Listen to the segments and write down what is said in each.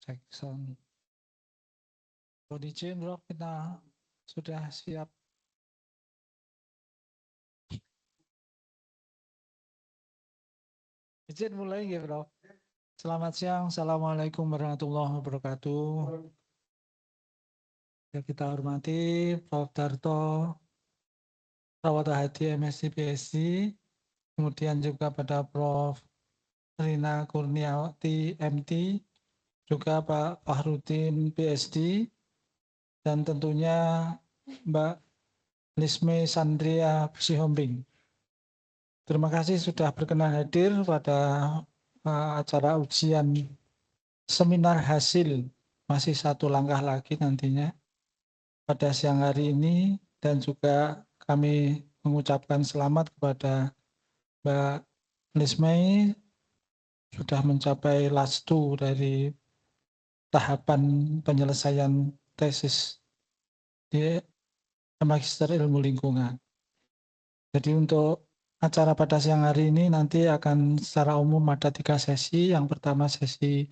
Cek sound. Kondisi bro, kita sudah siap. Izin mulai ya bro. Selamat siang, Assalamualaikum warahmatullahi wabarakatuh. Ya, kita hormati Prof. Darto, Perawat Hadi MSc PhD, kemudian juga pada Prof. Rina Kurniawati MT, juga Pak Fahrudin PhD, dan tentunya Mbak Lisme Sandria Sihombing. Terima kasih sudah berkenan hadir pada acara ujian seminar hasil, masih satu langkah lagi nantinya pada siang hari ini, dan juga kami mengucapkan selamat kepada Mbak Lismei sudah mencapai last 2 dari tahapan penyelesaian tesis di Magister Ilmu Lingkungan. Jadi untuk acara pada siang hari ini nanti akan secara umum ada 3 sesi. Yang pertama sesi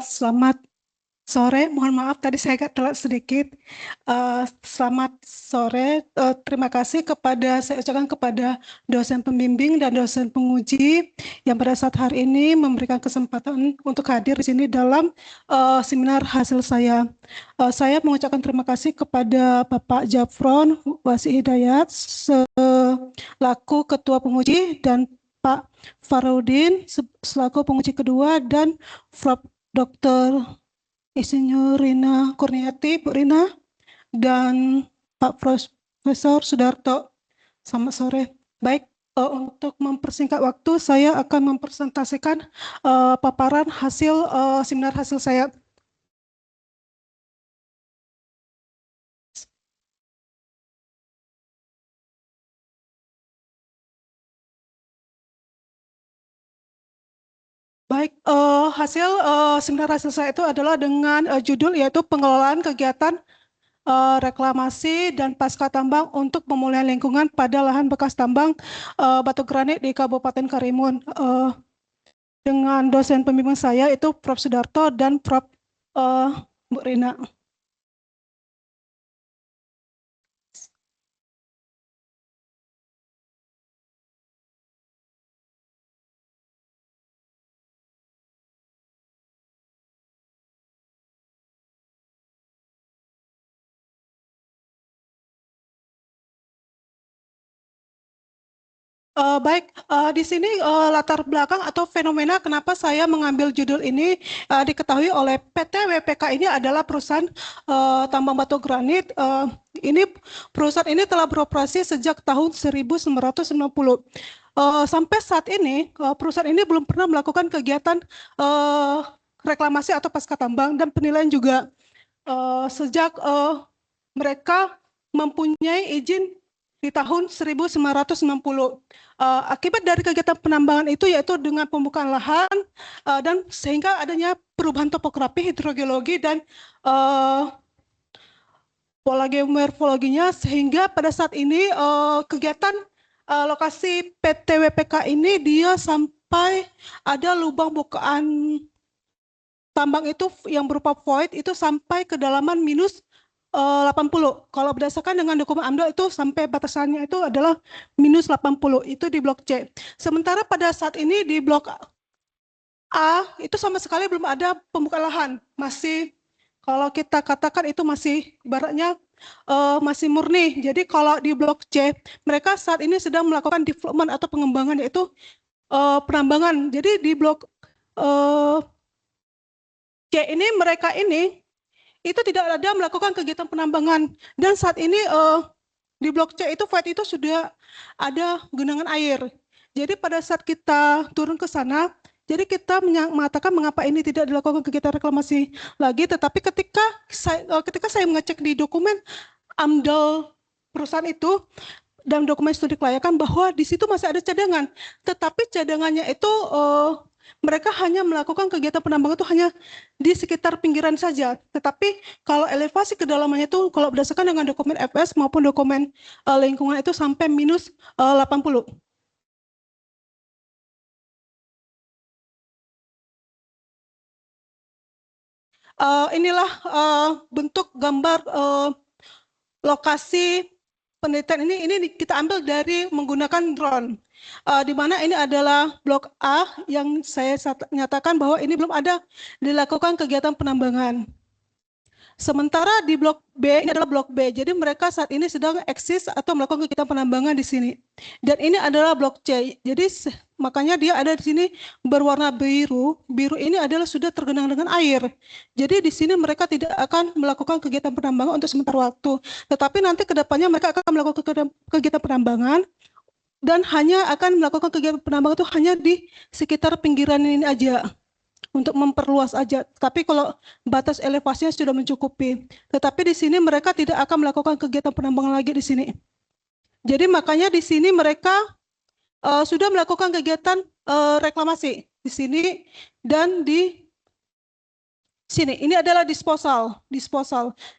Selamat sore, mohon maaf tadi saya agak telat sedikit. Selamat sore, terima kasih saya ucapkan kepada dosen pembimbing dan dosen penguji yang pada saat hari ini memberikan kesempatan untuk hadir di sini dalam seminar hasil saya. Saya mengucapkan terima kasih kepada Bapak Jafron Wasi Hidayat selaku Ketua Penguji dan Pak Farudin selaku penguji kedua dan Prof. Dr. Insinyur Rina Kurniati, Bu Rina, dan Pak Profesor Sudarto. Selamat sore. Baik, untuk mempersingkat waktu, saya akan mempresentasikan paparan hasil seminar hasil saya. Baik, hasil seminar hasil saya itu adalah dengan judul yaitu pengelolaan kegiatan reklamasi dan pasca tambang untuk pemulihan lingkungan pada lahan bekas tambang batu granit di Kabupaten Karimun. Dengan dosen pembimbing saya itu Prof. Sudarto dan Prof. Bu Rina. Baik, di sini latar belakang atau fenomena kenapa saya mengambil judul ini diketahui oleh PT WPK ini adalah perusahaan tambang batu granit. Ini perusahaan ini telah beroperasi sejak tahun 1990. Sampai saat ini perusahaan ini belum pernah melakukan kegiatan reklamasi atau pasca tambang dan penilaian juga sejak mereka mempunyai izin di tahun 1990. Akibat dari kegiatan penambangan itu yaitu dengan pembukaan lahan dan sehingga adanya perubahan topografi, hidrogeologi, dan pola geomorfologinya, sehingga pada saat ini kegiatan lokasi PT WPK ini dia sampai ada lubang bukaan tambang itu yang berupa void itu sampai kedalaman minus 80. Kalau berdasarkan dengan dokumen AMDAL itu sampai batasannya itu adalah minus 80, itu di blok C. Sementara pada saat ini di blok A itu sama sekali belum ada pembukaan lahan. Masih, kalau kita katakan itu masih ibaratnya masih murni. Jadi kalau di blok C, mereka saat ini sedang melakukan development atau pengembangan, yaitu penambangan. Jadi di blok C ini, mereka ini itu tidak ada melakukan kegiatan penambangan. Dan saat ini di blok C itu void itu sudah ada genangan air. Jadi pada saat kita turun ke sana, jadi kita mengatakan mengapa ini tidak dilakukan kegiatan reklamasi lagi. Tetapi ketika saya mengecek di dokumen AMDAL perusahaan itu dan dokumen studi kelayakan bahwa di situ masih ada cadangan. Tetapi cadangannya itu mereka hanya melakukan kegiatan penambangan itu hanya di sekitar pinggiran saja. Tetapi kalau elevasi kedalamannya itu kalau berdasarkan dengan dokumen FS maupun dokumen lingkungan itu sampai minus 80. Inilah bentuk gambar lokasi penelitian ini kita ambil dari menggunakan drone. Di mana ini adalah blok A yang saya nyatakan bahwa ini belum ada dilakukan kegiatan penambangan. Sementara di blok B, ini adalah blok B. Jadi mereka saat ini sedang eksis atau melakukan kegiatan penambangan di sini. Dan ini adalah blok C. Jadi makanya dia ada di sini berwarna biru. Biru ini adalah sudah tergenang dengan air. Jadi di sini mereka tidak akan melakukan kegiatan penambangan untuk sementara waktu. Tetapi nanti ke depannya mereka akan melakukan kegiatan penambangan dan hanya akan melakukan kegiatan penambangan itu hanya di sekitar pinggiran ini aja, untuk memperluas aja. Tapi kalau batas elevasinya sudah mencukupi. Tetapi di sini mereka tidak akan melakukan kegiatan penambangan lagi di sini. Jadi makanya di sini mereka sudah melakukan kegiatan reklamasi di sini dan di sini. Ini adalah disposal.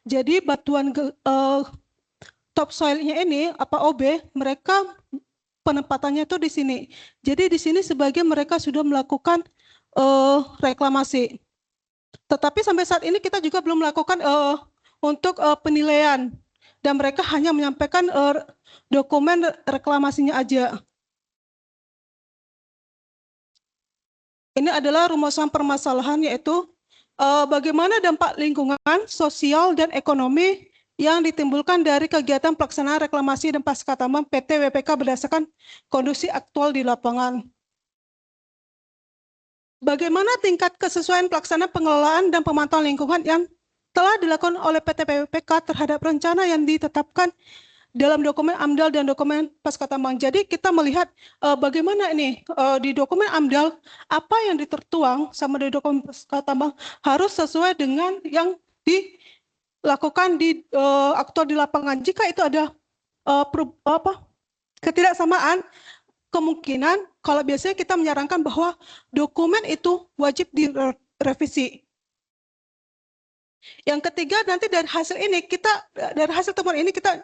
Jadi batuan topsoilnya ini OB, mereka penempatannya itu di sini. Jadi di sini sebagian mereka sudah melakukan reklamasi. Tetapi sampai saat ini kita juga belum melakukan untuk penilaian, dan mereka hanya menyampaikan dokumen reklamasinya aja. Ini adalah rumusan permasalahan, yaitu bagaimana dampak lingkungan, sosial, dan ekonomi yang ditimbulkan dari kegiatan pelaksanaan reklamasi dan pasca tambang PT WPK berdasarkan kondisi aktual di lapangan. Bagaimana tingkat kesesuaian pelaksanaan pengelolaan dan pemantauan lingkungan yang telah dilakukan oleh PT WPK terhadap rencana yang ditetapkan dalam dokumen AMDAL dan dokumen pasca tambang. Jadi kita melihat bagaimana ini di dokumen AMDAL apa yang ditertuang sama di dokumen pasca tambang harus sesuai dengan yang dilakukan di aktual di lapangan. Jika itu ada ketidaksamaan, kemungkinan kalau biasanya kita menyarankan bahwa dokumen itu wajib direvisi. Yang ketiga, nanti dari hasil temuan ini kita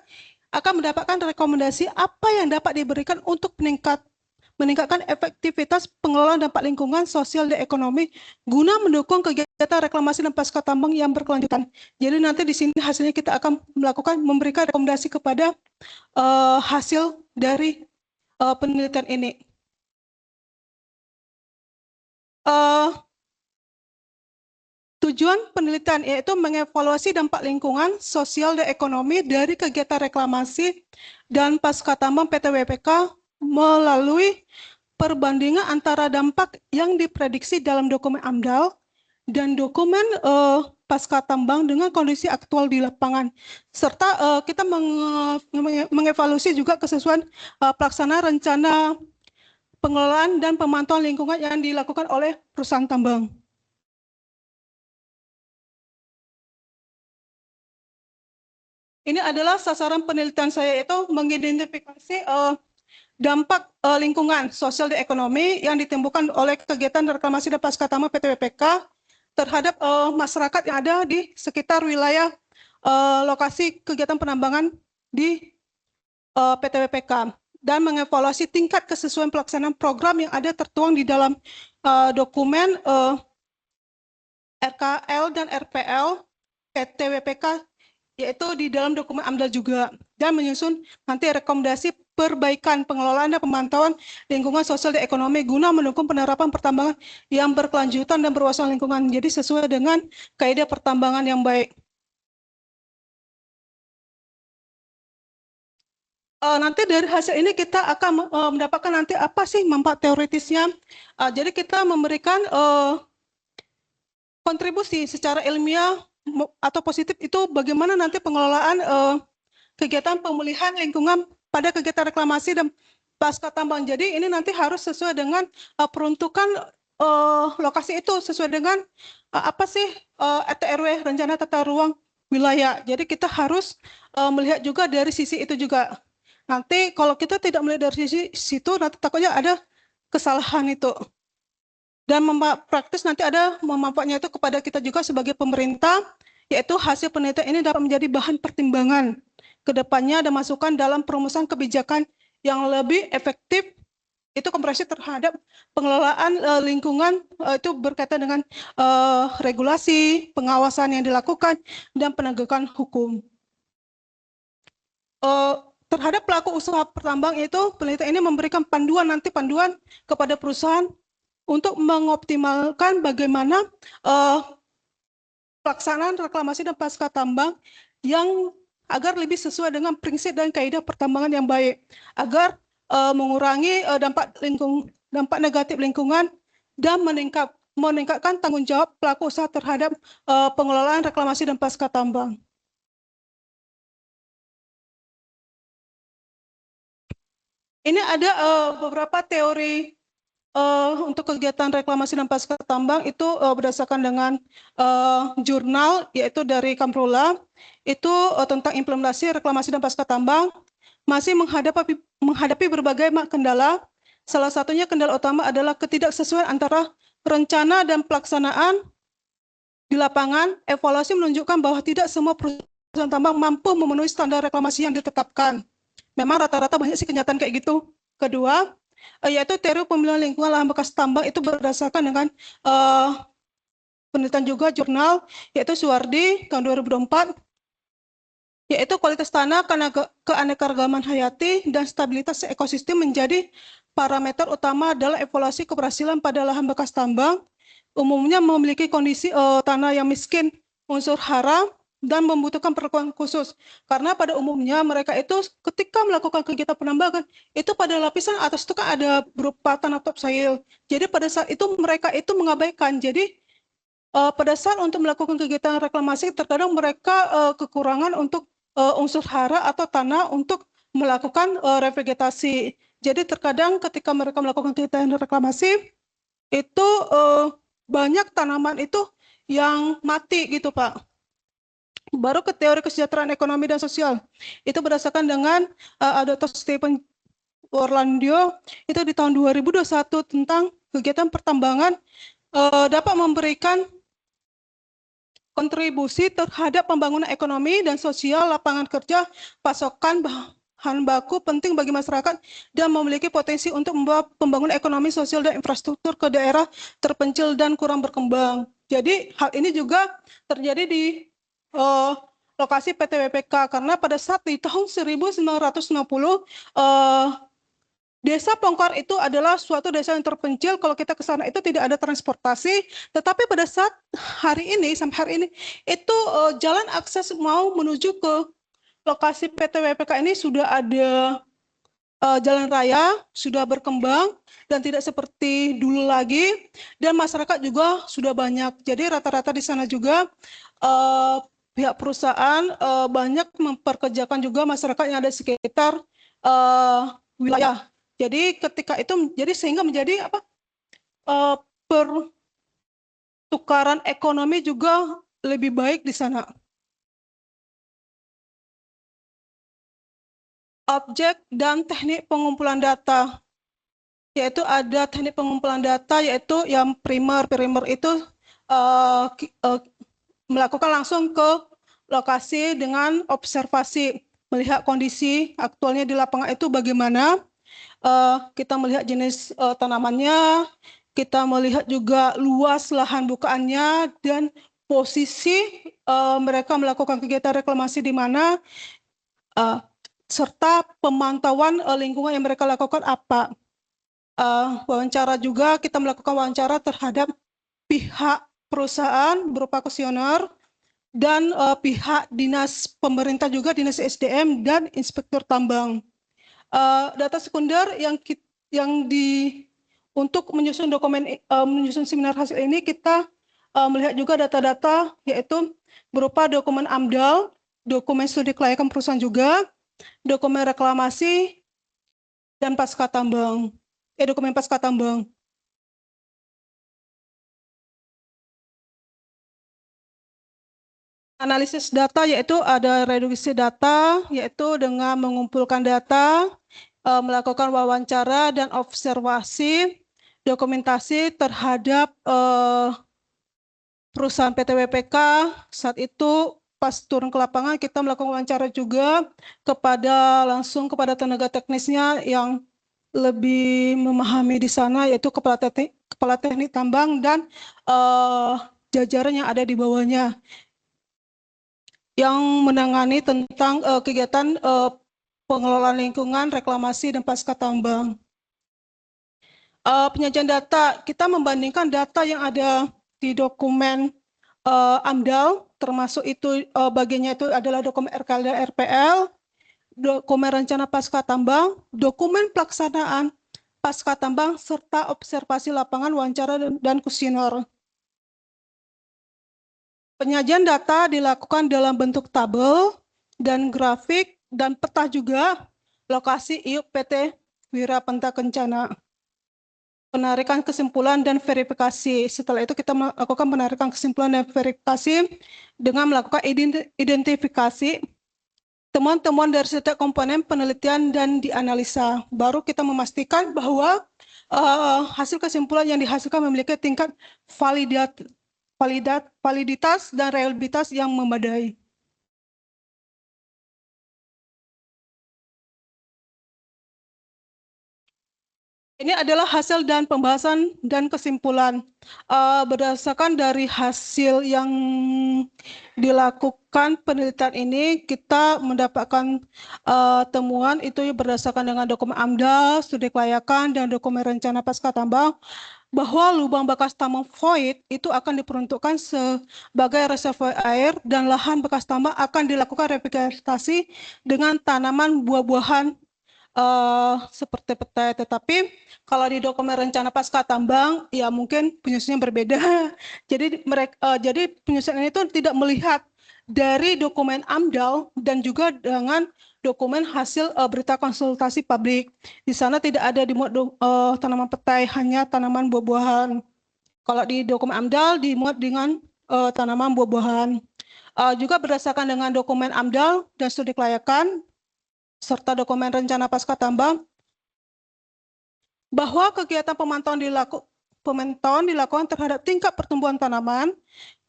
akan mendapatkan rekomendasi apa yang dapat diberikan untuk meningkatkan efektivitas pengelolaan dampak lingkungan, sosial, dan ekonomi guna mendukung kegiatan reklamasi dan pasca tambang yang berkelanjutan. Jadi nanti di sini hasilnya kita akan memberikan rekomendasi kepada hasil dari penelitian ini. Tujuan penelitian yaitu mengevaluasi dampak lingkungan, sosial, dan ekonomi dari kegiatan reklamasi dan pasca tambang PT WPK melalui perbandingan antara dampak yang diprediksi dalam dokumen AMDAL dan dokumen pasca tambang dengan kondisi aktual di lapangan. Serta kita mengevaluasi juga kesesuaian pelaksanaan rencana pengelolaan dan pemantauan lingkungan yang dilakukan oleh perusahaan tambang. Ini adalah sasaran penelitian saya, itu mengidentifikasi dampak lingkungan sosial dan ekonomi yang ditimbulkan oleh kegiatan reklamasi dan pasca tambang PT WPK terhadap masyarakat yang ada di sekitar wilayah lokasi kegiatan penambangan di PT WPK, dan mengevaluasi tingkat kesesuaian pelaksanaan program yang ada tertuang di dalam dokumen RKL dan RPL PT WPK, yaitu di dalam dokumen AMDAL juga, dan menyusun nanti rekomendasi perbaikan pengelolaan dan pemantauan lingkungan sosial dan ekonomi guna mendukung penerapan pertambangan yang berkelanjutan dan berwawasan lingkungan. Jadi sesuai dengan kaidah pertambangan yang baik. Nanti dari hasil ini kita akan mendapatkan nanti apa sih manfaat teoritisnya. Jadi kita memberikan kontribusi secara ilmiah atau positif itu bagaimana nanti pengelolaan kegiatan pemulihan lingkungan pada kegiatan reklamasi dan pasca tambang. Jadi ini nanti harus sesuai dengan peruntukan lokasi itu, sesuai dengan apa sih RT/RW, rencana tata ruang wilayah. Jadi kita harus melihat juga dari sisi itu juga. Nanti kalau kita tidak melihat dari sisi situ, nanti takutnya ada kesalahan itu. Dan praktis nanti ada manfaatnya itu kepada kita juga sebagai pemerintah, yaitu hasil penelitian ini dapat menjadi bahan pertimbangan ke depannya dan masukan dalam perumusan kebijakan yang lebih efektif, itu komprehensif terhadap pengelolaan lingkungan, itu berkaitan dengan regulasi, pengawasan yang dilakukan, dan penegakan hukum. Terhadap pelaku usaha pertambang itu, penelitian ini memberikan panduan kepada perusahaan untuk mengoptimalkan bagaimana pelaksanaan reklamasi dan pasca tambang yang agar lebih sesuai dengan prinsip dan kaidah pertambangan yang baik, agar mengurangi dampak negatif lingkungan dan meningkatkan tanggung jawab pelaku usaha terhadap pengelolaan reklamasi dan pasca tambang. Ini ada beberapa teori untuk kegiatan reklamasi dan pasca tambang itu berdasarkan dengan jurnal, yaitu dari Kamprula, itu tentang implementasi reklamasi dan pasca tambang masih menghadapi berbagai kendala. Salah satunya kendala utama adalah ketidaksesuaian antara rencana dan pelaksanaan di lapangan. Evaluasi menunjukkan bahwa tidak semua perusahaan tambang mampu memenuhi standar reklamasi yang ditetapkan. Memang rata-rata banyak sih kenyataan kayak gitu. Kedua, yaitu teori pemilihan lingkungan lahan bekas tambang itu berdasarkan dengan penelitian juga jurnal, yaitu Suwardi tahun 2024, yaitu kualitas tanah, keanekaragaman hayati, dan stabilitas ekosistem menjadi parameter utama dalam evaluasi keberhasilan pada lahan bekas tambang. Umumnya memiliki kondisi tanah yang miskin, unsur hara, dan membutuhkan perlakuan khusus. Karena pada umumnya mereka itu ketika melakukan kegiatan penambangan, itu pada lapisan atas itu kan ada berupa tanah topsoil. Jadi pada saat itu mereka itu mengabaikan. Jadi pada saat untuk melakukan kegiatan reklamasi, terkadang mereka kekurangan untuk unsur hara atau tanah untuk melakukan revegetasi. Jadi terkadang ketika mereka melakukan kegiatan reklamasi, itu banyak tanaman itu yang mati gitu Pak. Baru ke teori kesejahteraan ekonomi dan sosial. Itu berdasarkan dengan Dr. Stephen Orlandio itu di tahun 2021 tentang kegiatan pertambangan dapat memberikan kontribusi terhadap pembangunan ekonomi dan sosial, lapangan kerja, pasokan bahan baku penting bagi masyarakat, dan memiliki potensi untuk membawa pembangunan ekonomi, sosial, dan infrastruktur ke daerah terpencil dan kurang berkembang. Jadi hal ini juga terjadi di lokasi PT WPK, karena pada saat di tahun 1960 Desa Pongkor itu adalah suatu desa yang terpencil. Kalau kita ke sana itu tidak ada transportasi, tetapi pada saat hari ini sampai hari ini itu jalan akses mau menuju ke lokasi PT WPK ini sudah ada jalan raya, sudah berkembang dan tidak seperti dulu lagi, dan masyarakat juga sudah banyak. Jadi rata-rata di sana juga pihak perusahaan banyak memperkerjakan juga masyarakat yang ada di sekitar wilayah. Jadi ketika itu sehingga menjadi apa pertukaran ekonomi juga lebih baik di sana. objek dan teknik pengumpulan data. Yaitu ada teknik pengumpulan data, yaitu yang primer. Primer itu melakukan langsung ke lokasi dengan observasi, melihat kondisi aktualnya di lapangan itu bagaimana. Kita melihat jenis tanamannya, kita melihat juga luas lahan bukaannya, dan posisi mereka melakukan kegiatan reklamasi di mana, serta pemantauan lingkungan yang mereka lakukan apa. Wawancara juga, kita melakukan wawancara terhadap pihak perusahaan berupa kuesioner dan pihak dinas pemerintah juga, dinas SDM dan inspektur tambang. Data sekunder untuk menyusun dokumen, menyusun seminar hasil ini, kita melihat juga data-data, yaitu berupa dokumen AMDAL, dokumen studi kelayakan perusahaan juga, dokumen reklamasi, dan pasca tambang. Dokumen pasca tambang. Analisis data, yaitu ada reduksi data, yaitu dengan mengumpulkan data, melakukan wawancara dan observasi, dokumentasi terhadap perusahaan PT WPK. Saat itu pas turun ke lapangan, kita melakukan wawancara juga langsung kepada tenaga teknisnya yang lebih memahami di sana, yaitu kepala teknik tambang dan jajaran yang ada di bawahnya, yang menangani tentang kegiatan pengelolaan lingkungan, reklamasi, dan pasca tambang. Penyajian data, kita membandingkan data yang ada di dokumen AMDAL, termasuk itu bagiannya itu adalah dokumen RKL dan RPL, dokumen rencana pasca tambang, dokumen pelaksanaan pasca tambang, serta observasi lapangan, wawancara, dan kuesioner. Penyajian data dilakukan dalam bentuk tabel dan grafik dan peta juga lokasi IUP PT Wira Penta Kencana. Penarikan kesimpulan dan verifikasi. Setelah itu kita melakukan penarikan kesimpulan dan verifikasi dengan melakukan identifikasi temuan-temuan dari setiap komponen penelitian dan dianalisa. Baru kita memastikan bahwa hasil kesimpulan yang dihasilkan memiliki tingkat validitas dan reliabilitas yang memadai. Ini adalah hasil dan pembahasan dan kesimpulan. Berdasarkan dari hasil yang dilakukan penelitian ini, kita mendapatkan temuan itu berdasarkan dengan dokumen AMDAL, studi kelayakan, dan dokumen rencana pasca tambang, bahwa lubang bekas tambang void itu akan diperuntukkan sebagai reservoir air, dan lahan bekas tambang akan dilakukan revegetasi dengan tanaman buah-buahan seperti petai. Tetapi kalau di dokumen rencana pasca tambang, ya mungkin penyusunannya berbeda. Jadi penyusunan itu tidak melihat dari dokumen AMDAL dan juga dengan dokumen hasil berita konsultasi publik. Di sana tidak ada dimuat tanaman petai, hanya tanaman buah-buahan. Kalau di dokumen AMDAL dimuat dengan tanaman buah-buahan. Juga berdasarkan dengan dokumen AMDAL dan studi kelayakan, serta dokumen rencana pasca tambang, bahwa kegiatan pemantauan dilakukan terhadap tingkat pertumbuhan tanaman,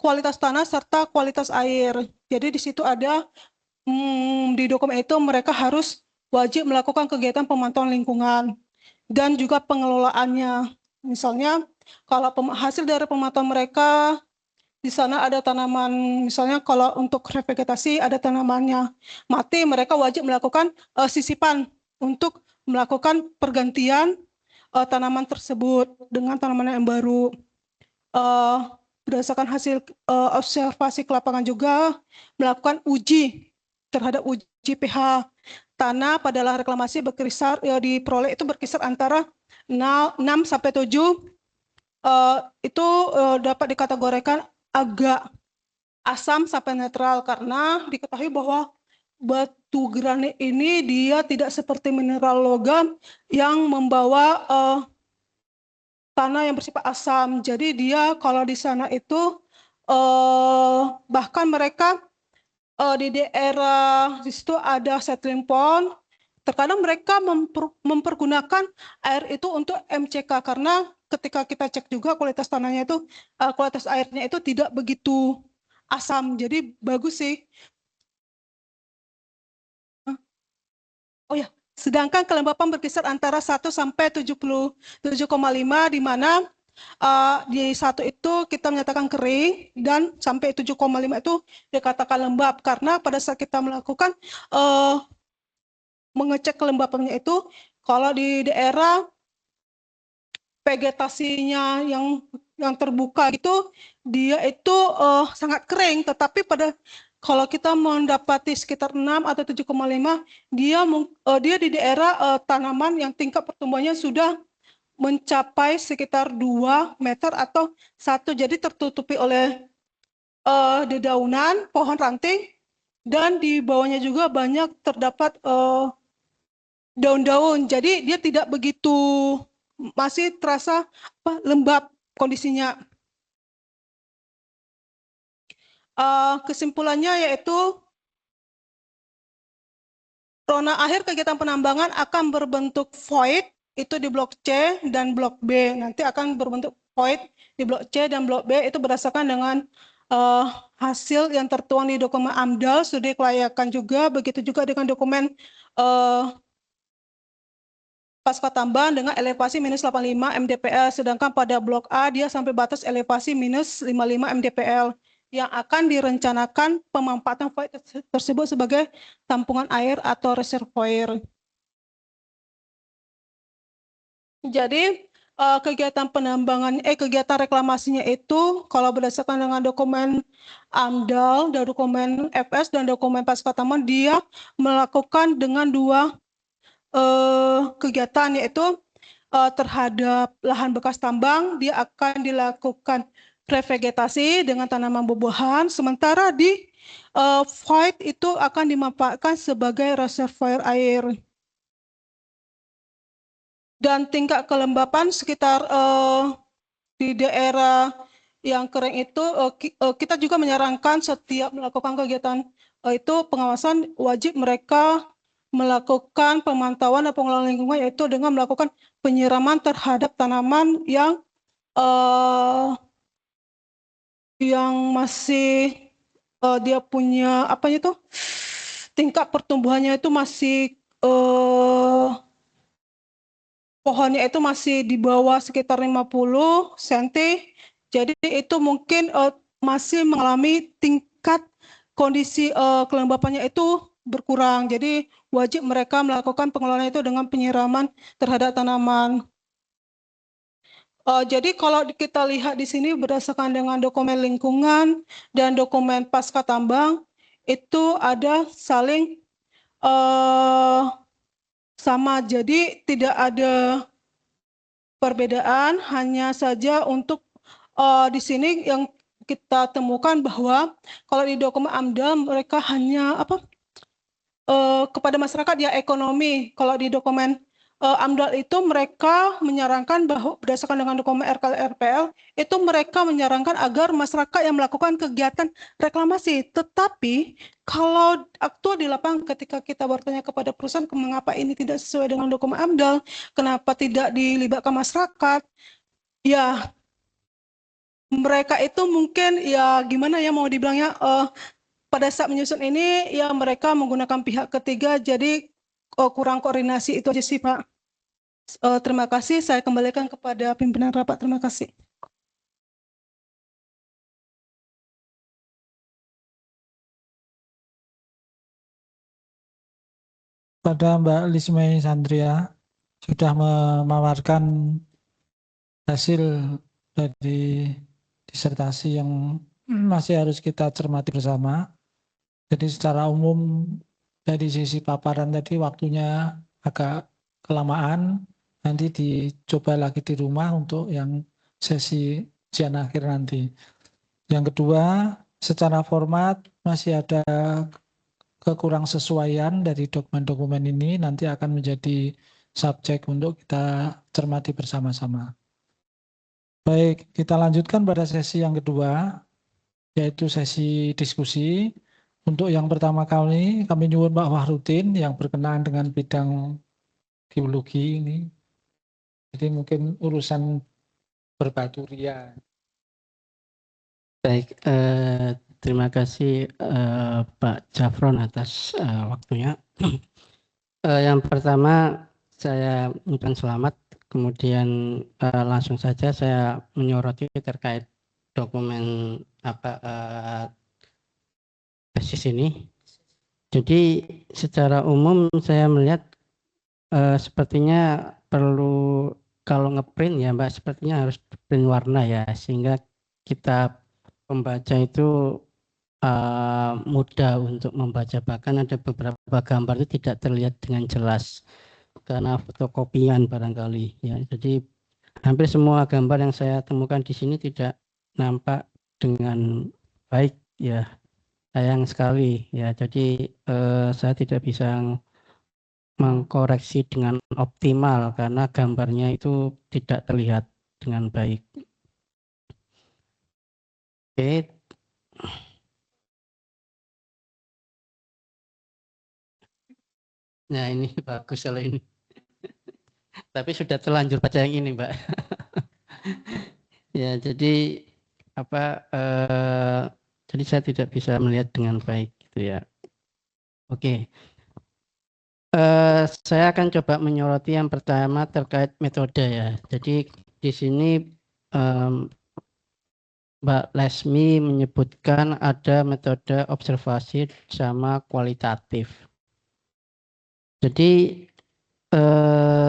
kualitas tanah, serta kualitas air. Jadi di situ ada di dokumen itu mereka harus wajib melakukan kegiatan pemantauan lingkungan dan juga pengelolaannya. Misalnya kalau hasil dari pemantauan mereka, di sana ada tanaman, misalnya kalau untuk revegetasi ada tanamannya mati, mereka wajib melakukan sisipan untuk melakukan pergantian tanaman tersebut dengan tanaman yang baru. Berdasarkan hasil observasi ke lapangan juga melakukan uji terhadap uji pH tanah pada lahan reklamasi berkisar diperoleh itu berkisar antara 6 sampai 7. Itu dapat dikategorikan agak asam sampai netral, karena diketahui bahwa batu granit ini dia tidak seperti mineral logam yang membawa tanah yang bersifat asam. Jadi dia kalau di sana itu bahkan mereka di daerah di situ ada settling pond, terkadang mereka mempergunakan air itu untuk MCK karena ketika kita cek juga kualitas tanahnya itu kualitas airnya itu tidak begitu asam, jadi bagus sih. Oh ya, sedangkan kelembapan berkisar antara 1 sampai 77,5 di mana di 1 itu kita menyatakan kering dan sampai 7,5 itu dikatakan lembab karena pada saat kita melakukan mengecek kelembapannya itu kalau di daerah vegetasinya yang terbuka itu dia itu sangat kering, tetapi kalau kita mendapati sekitar 6 atau 7,5 dia di daerah tanaman yang tingkat pertumbuhannya sudah mencapai sekitar 2 meter atau 1, jadi tertutupi oleh dedaunan pohon ranting dan di bawahnya juga banyak terdapat daun-daun, jadi dia tidak begitu masih terasa lembab kondisinya. Kesimpulannya yaitu rona akhir kegiatan penambangan akan berbentuk void itu di blok C dan blok B, nanti akan berbentuk void di blok C dan blok B itu berdasarkan dengan hasil yang tertuang di dokumen AMDAL studi kelayakan juga, begitu juga dengan dokumen pasca tambahan dengan elevasi minus 85 mdpl, sedangkan pada blok A dia sampai batas elevasi minus 55 mdpl yang akan direncanakan pemanfaatan void tersebut sebagai tampungan air atau reservoir. Jadi kegiatan penambangan kegiatan reklamasinya itu kalau berdasarkan dengan dokumen AMDAL dan dokumen FS dan dokumen pasca tambahan dia melakukan dengan 2 kegiatan, yaitu terhadap lahan bekas tambang dia akan dilakukan revegetasi dengan tanaman buah-buahan, sementara di void itu akan dimanfaatkan sebagai reservoir air. Dan tingkat kelembapan sekitar di daerah yang kering itu kita juga menyarankan setiap melakukan kegiatan itu pengawasan wajib mereka melakukan pemantauan dan pengelolaan lingkungan, yaitu dengan melakukan penyiraman terhadap tanaman yang masih dia punya tingkat pertumbuhannya itu masih pohonnya itu masih di bawah sekitar 50 cm, jadi itu mungkin masih mengalami tingkat kondisi kelembapannya itu berkurang, jadi wajib mereka melakukan pengelolaan itu dengan penyiraman terhadap tanaman. Jadi kalau kita lihat di sini berdasarkan dengan dokumen lingkungan dan dokumen pasca tambang itu ada saling sama, jadi tidak ada perbedaan, hanya saja untuk di sini yang kita temukan bahwa kalau di dokumen AMDAL mereka hanya kepada masyarakat ya ekonomi. Kalau di dokumen AMDAL itu mereka menyarankan bahwa berdasarkan dengan dokumen RKL-RPL itu mereka menyarankan agar masyarakat yang melakukan kegiatan reklamasi. Tetapi kalau aktual di lapangan ketika kita bertanya kepada perusahaan mengapa ini tidak sesuai dengan dokumen AMDAL, kenapa tidak dilibatkan masyarakat, ya mereka itu mungkin ya gimana ya mau dibilangnya pada saat menyusun ini ya mereka menggunakan pihak ketiga, jadi kurang koordinasi, itu aja sih Pak. Terima kasih, saya kembalikan kepada pimpinan rapat. Terima kasih. Pada Mbak Lismai Sandria sudah memaparkan hasil dari disertasi yang masih harus kita cermati bersama. Jadi secara umum dari sisi paparan tadi waktunya agak kelamaan, nanti dicoba lagi di rumah untuk yang sesi ujian akhir nanti. Yang kedua, secara format masih ada kekurang sesuaian dari dokumen-dokumen ini, nanti akan menjadi subjek untuk kita cermati bersama-sama. Baik, kita lanjutkan pada sesi yang kedua, yaitu sesi diskusi. Untuk yang pertama kali kami nyuwun Pak Wahrudin yang berkenaan dengan bidang geologi ini. Jadi mungkin urusan berbaturia. Baik, terima kasih Pak Jafron atas waktunya. Yang pertama saya ucapkan selamat, kemudian langsung saja saya menyoroti terkait dokumen tesis ini. Jadi secara umum saya melihat sepertinya perlu, kalau ngeprint ya Mbak, sepertinya harus print warna ya, sehingga kita pembaca itu mudah untuk membaca. Bahkan ada beberapa gambar itu tidak terlihat dengan jelas karena fotokopian barangkali ya. Jadi hampir semua gambar yang saya temukan di sini tidak nampak dengan baik ya. Sayang sekali ya. Jadi saya tidak bisa mengkoreksi dengan optimal karena gambarnya itu tidak terlihat dengan baik. Oke. Nah ini bagus kalau ini. Tapi sudah terlanjur baca yang ini, Mbak. Ya, jadi jadi saya tidak bisa melihat dengan baik gitu ya. Oke. Saya akan coba menyoroti yang pertama terkait metode ya. Jadi di sini Mbak Lesmi menyebutkan ada metode observasi sama kualitatif. Jadi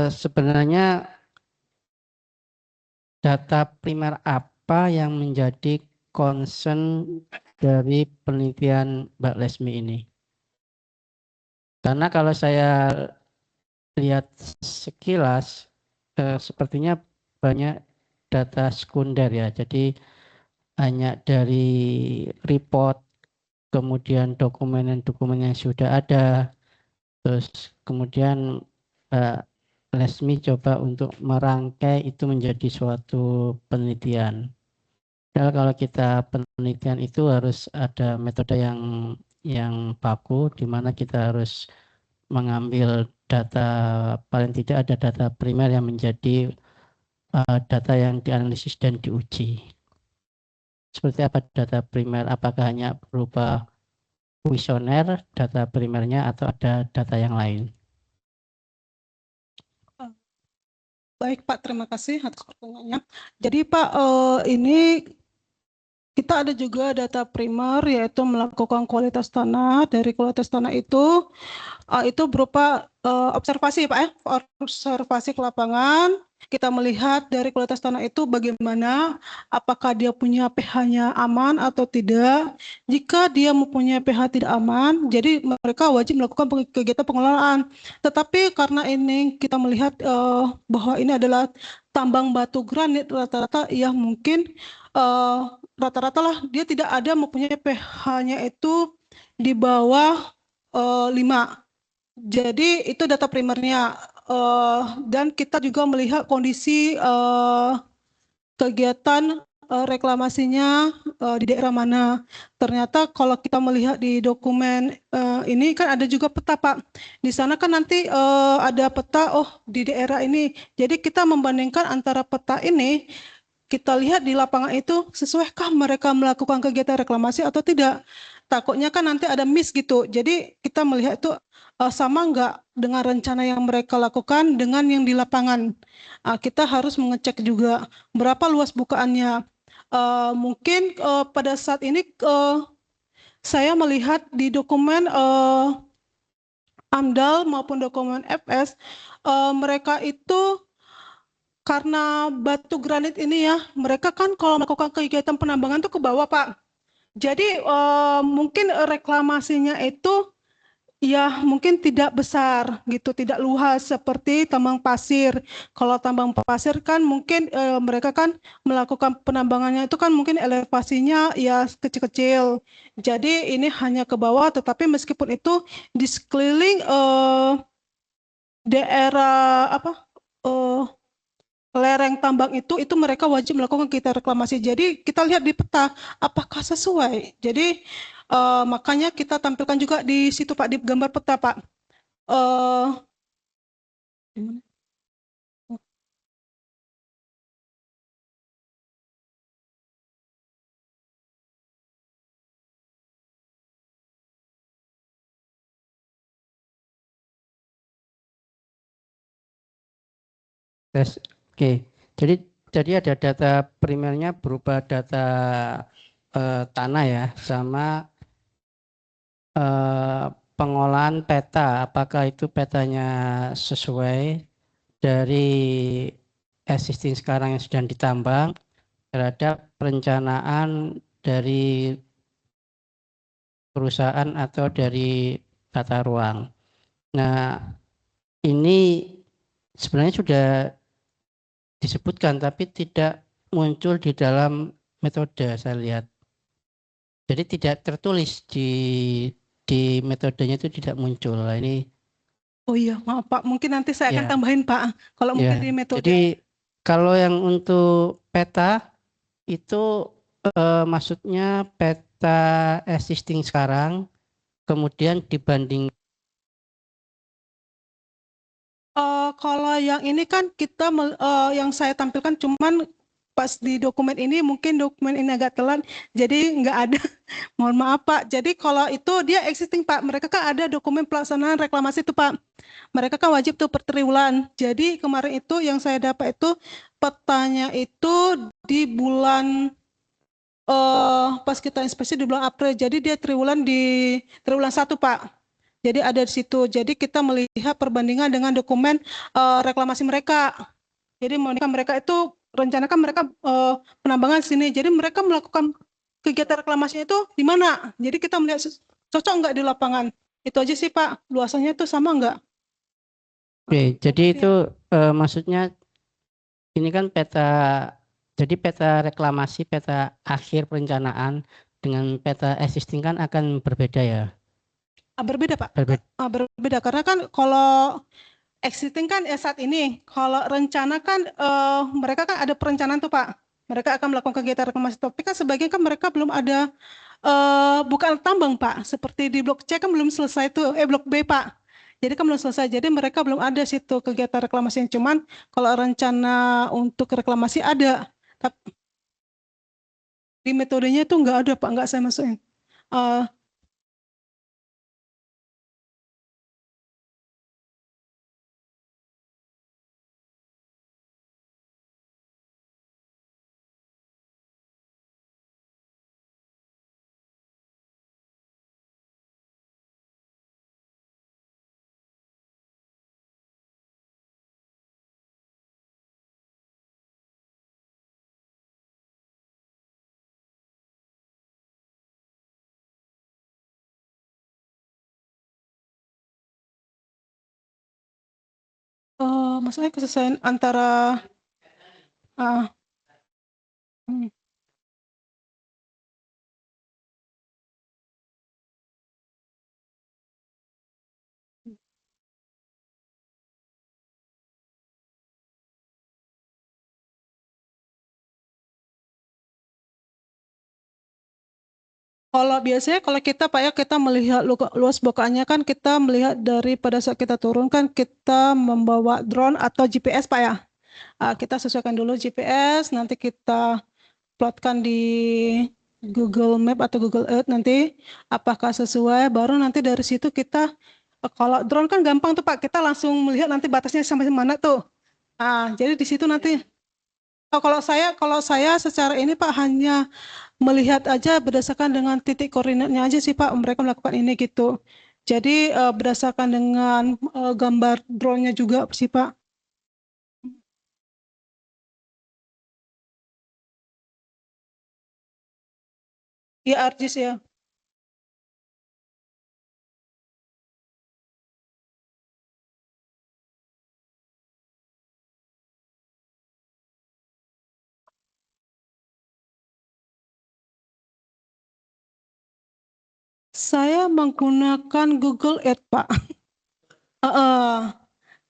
sebenarnya data primer apa yang menjadi concern dari penelitian Mbak Lesmi ini? Karena kalau saya lihat sekilas, sepertinya banyak data sekunder ya. Jadi hanya dari report, kemudian dokumen yang sudah ada, terus kemudian Lesmi coba untuk merangkai itu menjadi suatu penelitian. Padahal kalau kita penelitian itu harus ada metode yang baku, di mana kita harus mengambil data, paling tidak ada data primer yang menjadi data yang dianalisis dan diuji. Seperti apa data primer? Apakah hanya berupa kuesioner data primernya atau ada data yang lain? Baik Pak, terima kasih atas pertanyaannya. Jadi Pak, ini kita ada juga data primer, yaitu melakukan kualitas tanah. Dari kualitas tanah itu berupa observasi Pak ya, observasi ke lapangan. Kita melihat dari kualitas tanah itu bagaimana, apakah dia punya pH-nya aman atau tidak. Jika dia mempunyai pH tidak aman, jadi mereka wajib melakukan kegiatan pengelolaan. Tetapi karena ini kita melihat bahwa ini adalah tambang batu granit rata-rata, ya mungkin rata-rata lah dia tidak ada mempunyai pH-nya itu di bawah 5. Jadi itu data primernya, dan kita juga melihat kondisi kegiatan reklamasinya di daerah mana. Ternyata kalau kita melihat di dokumen ini kan ada juga peta Pak. Di sana kan nanti ada peta, oh di daerah ini. Jadi kita membandingkan antara peta ini, kita lihat di lapangan itu sesuaikah mereka melakukan kegiatan reklamasi atau tidak. Takutnya kan nanti ada miss gitu. Jadi kita melihat itu sama enggak dengan rencana yang mereka lakukan dengan yang di lapangan. Kita harus mengecek juga berapa luas bukaannya. Mungkin pada saat ini saya melihat di dokumen AMDAL maupun dokumen FS, mereka itu karena batu granit ini ya, mereka kan kalau melakukan kegiatan penambangan itu ke bawah Pak. Jadi mungkin reklamasinya itu ya mungkin tidak besar gitu, tidak luas seperti tambang pasir. Kalau tambang pasir kan mungkin mereka kan melakukan penambangannya itu kan mungkin elevasinya ya kecil-kecil. Jadi ini hanya ke bawah, tetapi meskipun itu di sekeliling daerah lereng tambang itu mereka wajib melakukan kegiatan reklamasi. Jadi kita lihat di peta apakah sesuai. Jadi makanya kita tampilkan juga di situ Pak, di gambar peta Pak. Di mana? Tes. Oke. Jadi ada data primernya berupa data tanah ya, sama pengolahan peta. Apakah itu petanya sesuai dari existing sekarang yang sedang ditambang terhadap perencanaan dari perusahaan atau dari tata ruang. Nah, ini sebenarnya sudah disebutkan tapi tidak muncul di dalam metode saya lihat. Jadi tidak tertulis di metodenya itu tidak muncul. Nah, ini Oh iya, maaf Pak. Mungkin nanti saya akan ya, tambahin Pak. Kalau mungkin ya. di metode. Jadi kalau yang untuk peta itu maksudnya peta existing sekarang kemudian dibanding Kalau yang ini kan kita yang saya tampilkan cuman pas di dokumen ini, mungkin dokumen ini agak telat, jadi nggak ada. Mohon maaf Pak. Jadi kalau itu dia existing Pak. Mereka kan ada dokumen pelaksanaan reklamasi itu Pak. Mereka kan wajib tuh per triwulan. Jadi kemarin itu yang saya dapat itu petanya itu di bulan pas kita inspeksi di bulan April. Jadi dia triwulan di triwulan 1 Pak. Jadi ada di situ. Jadi kita melihat perbandingan dengan dokumen reklamasi mereka. Jadi mereka itu rencanakan mereka penambangan sini. Jadi mereka melakukan kegiatan reklamasinya itu di mana? Jadi kita melihat cocok nggak di lapangan. Itu aja sih Pak. Luasannya itu sama nggak? Oke, jadi itu maksudnya ini kan peta, jadi peta reklamasi, peta akhir perencanaan dengan peta existing kan akan berbeda ya? Berbeda Pak. Berbeda. Berbeda karena kan kalau existing kan ya saat ini, kalau rencana kan mereka kan ada perencanaan tuh Pak. Mereka akan melakukan kegiatan reklamasi, tapi kan sebagian kan mereka belum ada bukan tambang Pak. Seperti di blok C kan belum selesai tuh, blok B Pak. Jadi kan belum selesai, jadi mereka belum ada situ kegiatan reklamasi. Cuman kalau rencana untuk reklamasi ada, tapi di metodenya itu nggak ada Pak, nggak saya masukin. Maksudnya kesesuaian antara uh, hmm. Kalau biasanya kalau kita Pak ya, kita melihat luas bokanya kan kita melihat dari pada saat kita turun kan kita membawa drone atau GPS Pak ya. Kita sesuaikan dulu GPS, nanti kita plotkan di Google Map atau Google Earth nanti apakah sesuai, baru nanti dari situ kita kalau drone kan gampang tuh Pak, kita langsung melihat nanti batasnya sampai mana tuh. Jadi di situ nanti kalau saya secara ini Pak hanya melihat aja berdasarkan dengan titik koordinatnya aja sih Pak, mereka melakukan ini gitu. Jadi berdasarkan dengan gambar drone-nya juga sih Pak. Iya ArcGIS ya. Saya menggunakan Google Earth Pak.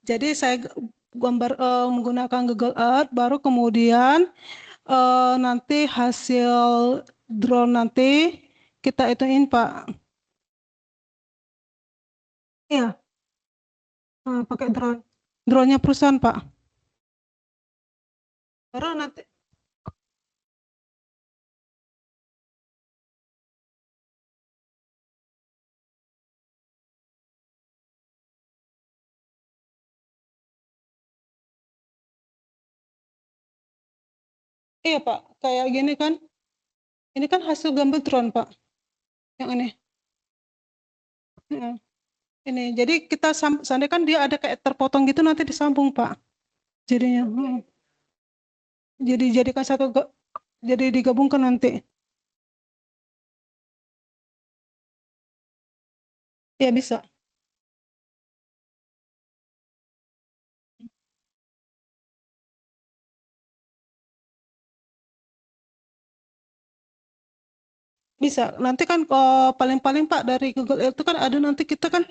Jadi saya gambar menggunakan Google Earth, baru kemudian nanti hasil drone nanti kita ituin Pak. Iya, pakai drone. Drone-nya perusahaan Pak. Baru nanti. Iya Pak, kayak gini kan. Ini kan hasil gambar drone Pak. Yang ini. Ini, jadi kita seandainya kan dia ada kayak terpotong gitu nanti disambung Pak. Jadinya. Jadi jadikan satu, jadi digabungkan nanti. Ya bisa. Bisa. Nanti kan paling-paling Pak dari Google Earth itu kan ada nanti kita kan,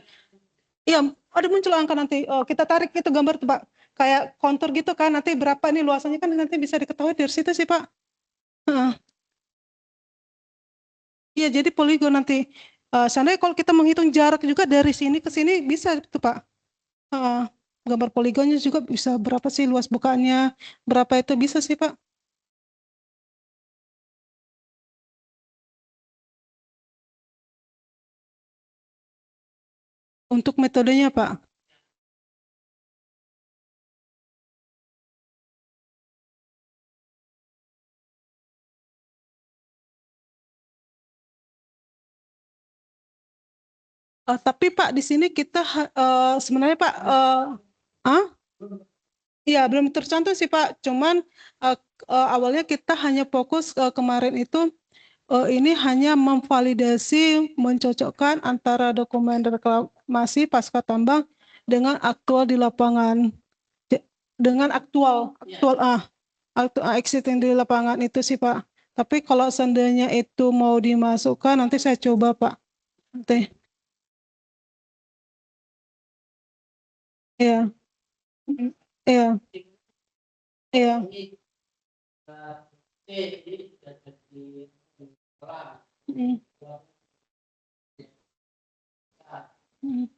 iya ada muncul angka nanti. Kita tarik itu gambar tuh Pak. Kayak kontur gitu kan, nanti berapa nih luasannya kan nanti bisa diketahui dari situ sih Pak. Iya jadi poligon nanti. Seandainya kalau kita menghitung jarak juga dari sini ke sini bisa tuh Pak. Gambar poligonnya juga bisa berapa sih luas bukaannya, berapa itu bisa sih Pak. Untuk metodenya Pak. Tapi Pak di sini kita sebenarnya Pak, iya belum tercantum sih Pak. Cuman awalnya kita hanya fokus kemarin itu ini hanya memvalidasi, mencocokkan antara dokumen reklamasi pasca tambang dengan aktual di lapangan, dengan aktual existing di lapangan itu sih Pak. Tapi kalau seandainya itu mau dimasukkan nanti saya coba Pak. Nanti. Iya. Iya. Iya. Mm. Mm.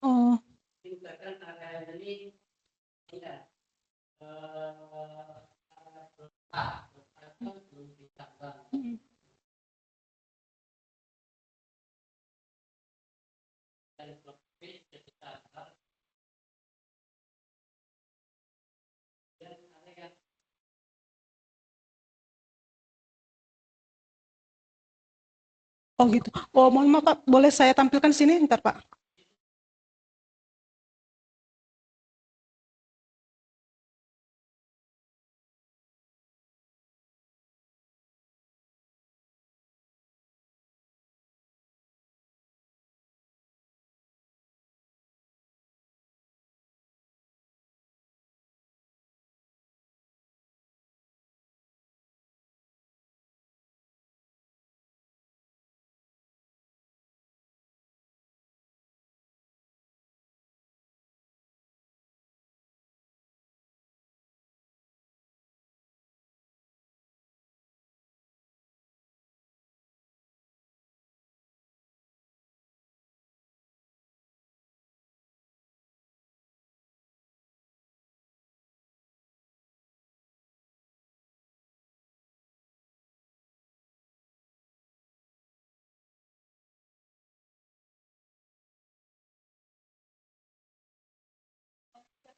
Oh. Mm. Oh gitu. Oh mohon maaf Pak, boleh saya tampilkan sini ntar Pak.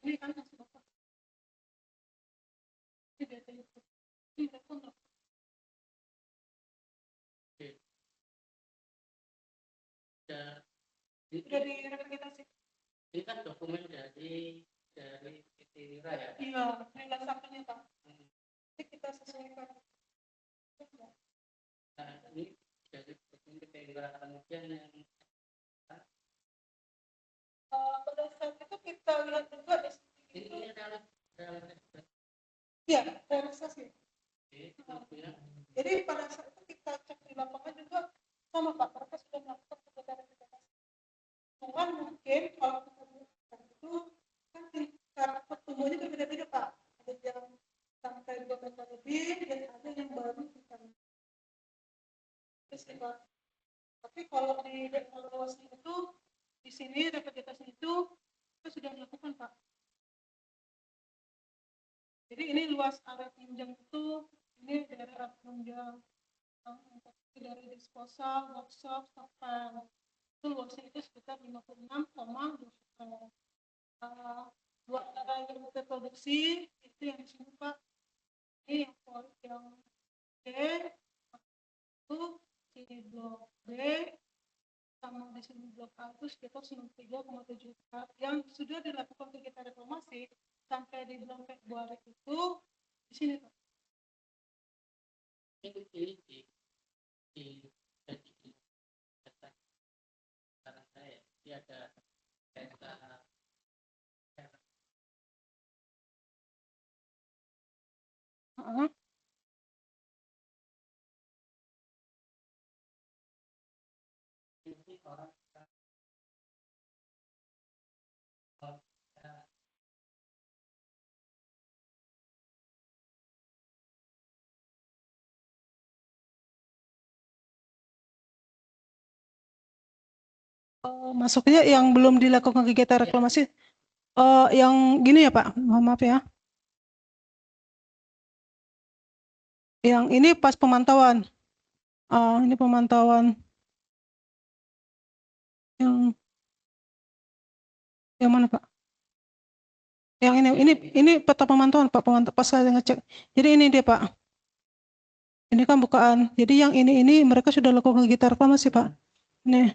Ini kan masih Bapak. Ini datanya. Ini telepon. Udah direkam kita sih. Ini kan dokumen dari Tirira ya. Iya, nilai satunya Pak. Nanti kita sesuaikan. Nah, ini dari Pada saat itu kita lihat juga di sini ya realisasi. Jadi pada saat itu kita cek di lapangan juga sama Pak, mereka sudah melakukan kegiatan regenerasi. Cuman mungkin kalau kita melakukan itu kan cara pertumbuhannya berbeda-beda Pak. Ada yang sampai 2 meter lebih dan ada yang baru kita. Terus Pak. Tapi kalau di evaluasi itu di sini revegetasi itu kita sudah melakukan Pak. Jadi ini luas area penunjang itu, ini daerah penunjang dari disposal, workshop, sampai itu luasnya itu sekitar 56,2 hektar. Dua area yang terproduksi itu yang di sini Pak, ini yang D, itu di blok B, sama di sini blok A itu sekitar 93,7 hektar yang sudah dilakukan kegiatan reklamasi sampai di bulan Februari itu di sini Pak. Masuknya yang belum dilakukan kegiatan reklamasi, yang gini ya Pak, mohon maaf ya. Yang ini pas pemantauan, ini pemantauan yang mana Pak? Yang ini peta pemantauan Pak, pas saya ngecek. Jadi ini dia Pak. Ini kan bukaan. Jadi yang ini mereka sudah lakukan kegiatan reklamasi Pak. Nih.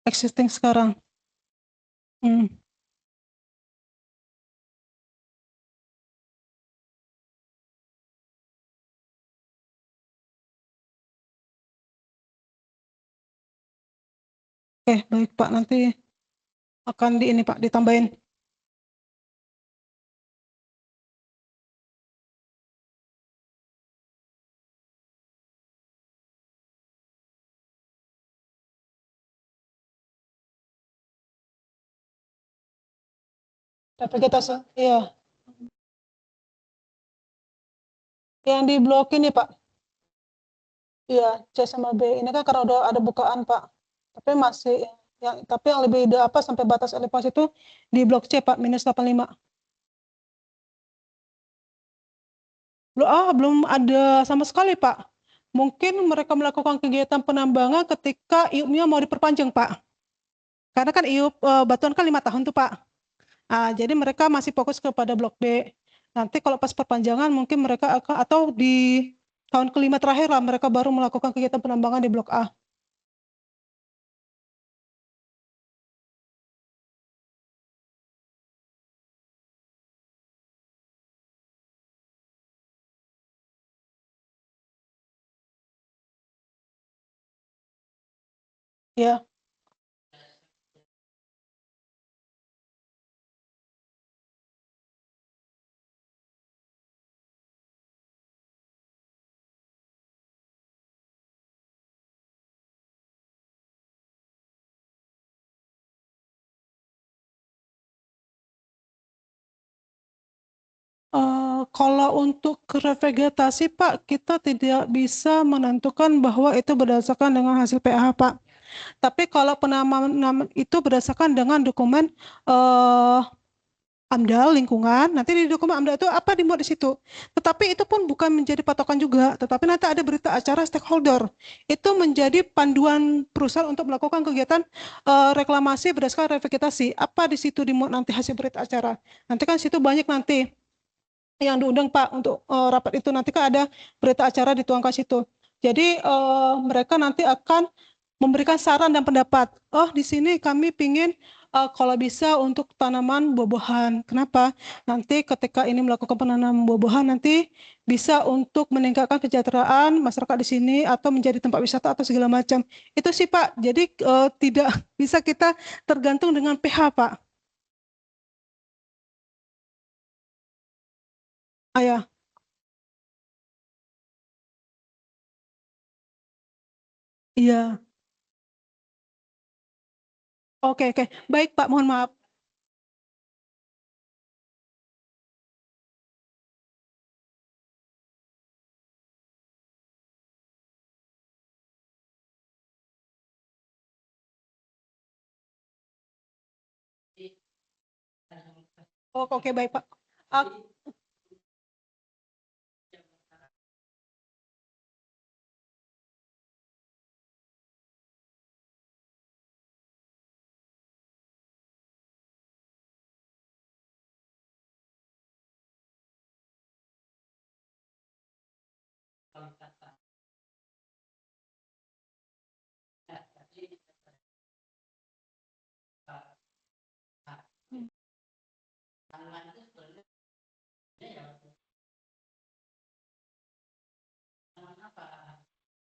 Existing sekarang. Oke, baik Pak, nanti akan ini Pak ditambahin. Revegetasi, iya. Yang di blok ini Pak. Iya, C sama B. Ini kan karena udah ada bukaan Pak. Tapi masih tapi yang lebih sampai batas elevasi itu di blok C Pak, -85. Belum ada sama sekali Pak. Mungkin mereka melakukan kegiatan penambangan ketika IUP-nya mau diperpanjang Pak. Karena kan IUP batuan kan 5 tahun tuh Pak. Jadi mereka masih fokus kepada blok B. Nanti kalau pas perpanjangan mungkin mereka akan, atau di tahun kelima terakhir lah mereka baru melakukan kegiatan penambangan di blok A. Ya. Kalau untuk revegetasi Pak, kita tidak bisa menentukan bahwa itu berdasarkan dengan hasil PAH Pak. Tapi kalau penanaman itu berdasarkan dengan dokumen AMDAL lingkungan, nanti di dokumen AMDAL itu apa dimuat di situ. Tetapi itu pun bukan menjadi patokan juga, tetapi nanti ada berita acara stakeholder. Itu menjadi panduan perusahaan untuk melakukan kegiatan reklamasi berdasarkan revegetasi. Apa di situ dimuat nanti hasil berita acara. Nanti kan situ banyak nanti yang diundang Pak untuk rapat itu, nanti kan ada berita acara dituangkan situ. Jadi mereka nanti akan memberikan saran dan pendapat. Oh, di sini kami ingin Kalau bisa untuk tanaman buah-buahan. Kenapa? Nanti ketika ini melakukan penanaman buah-buahan nanti bisa untuk meningkatkan kesejahteraan masyarakat di sini atau menjadi tempat wisata atau segala macam. Itu sih Pak. Jadi tidak bisa kita tergantung dengan pH Pak. Ya. Iya. Oke, oke. Baik Pak, mohon maaf. Oh, oke, baik Pak.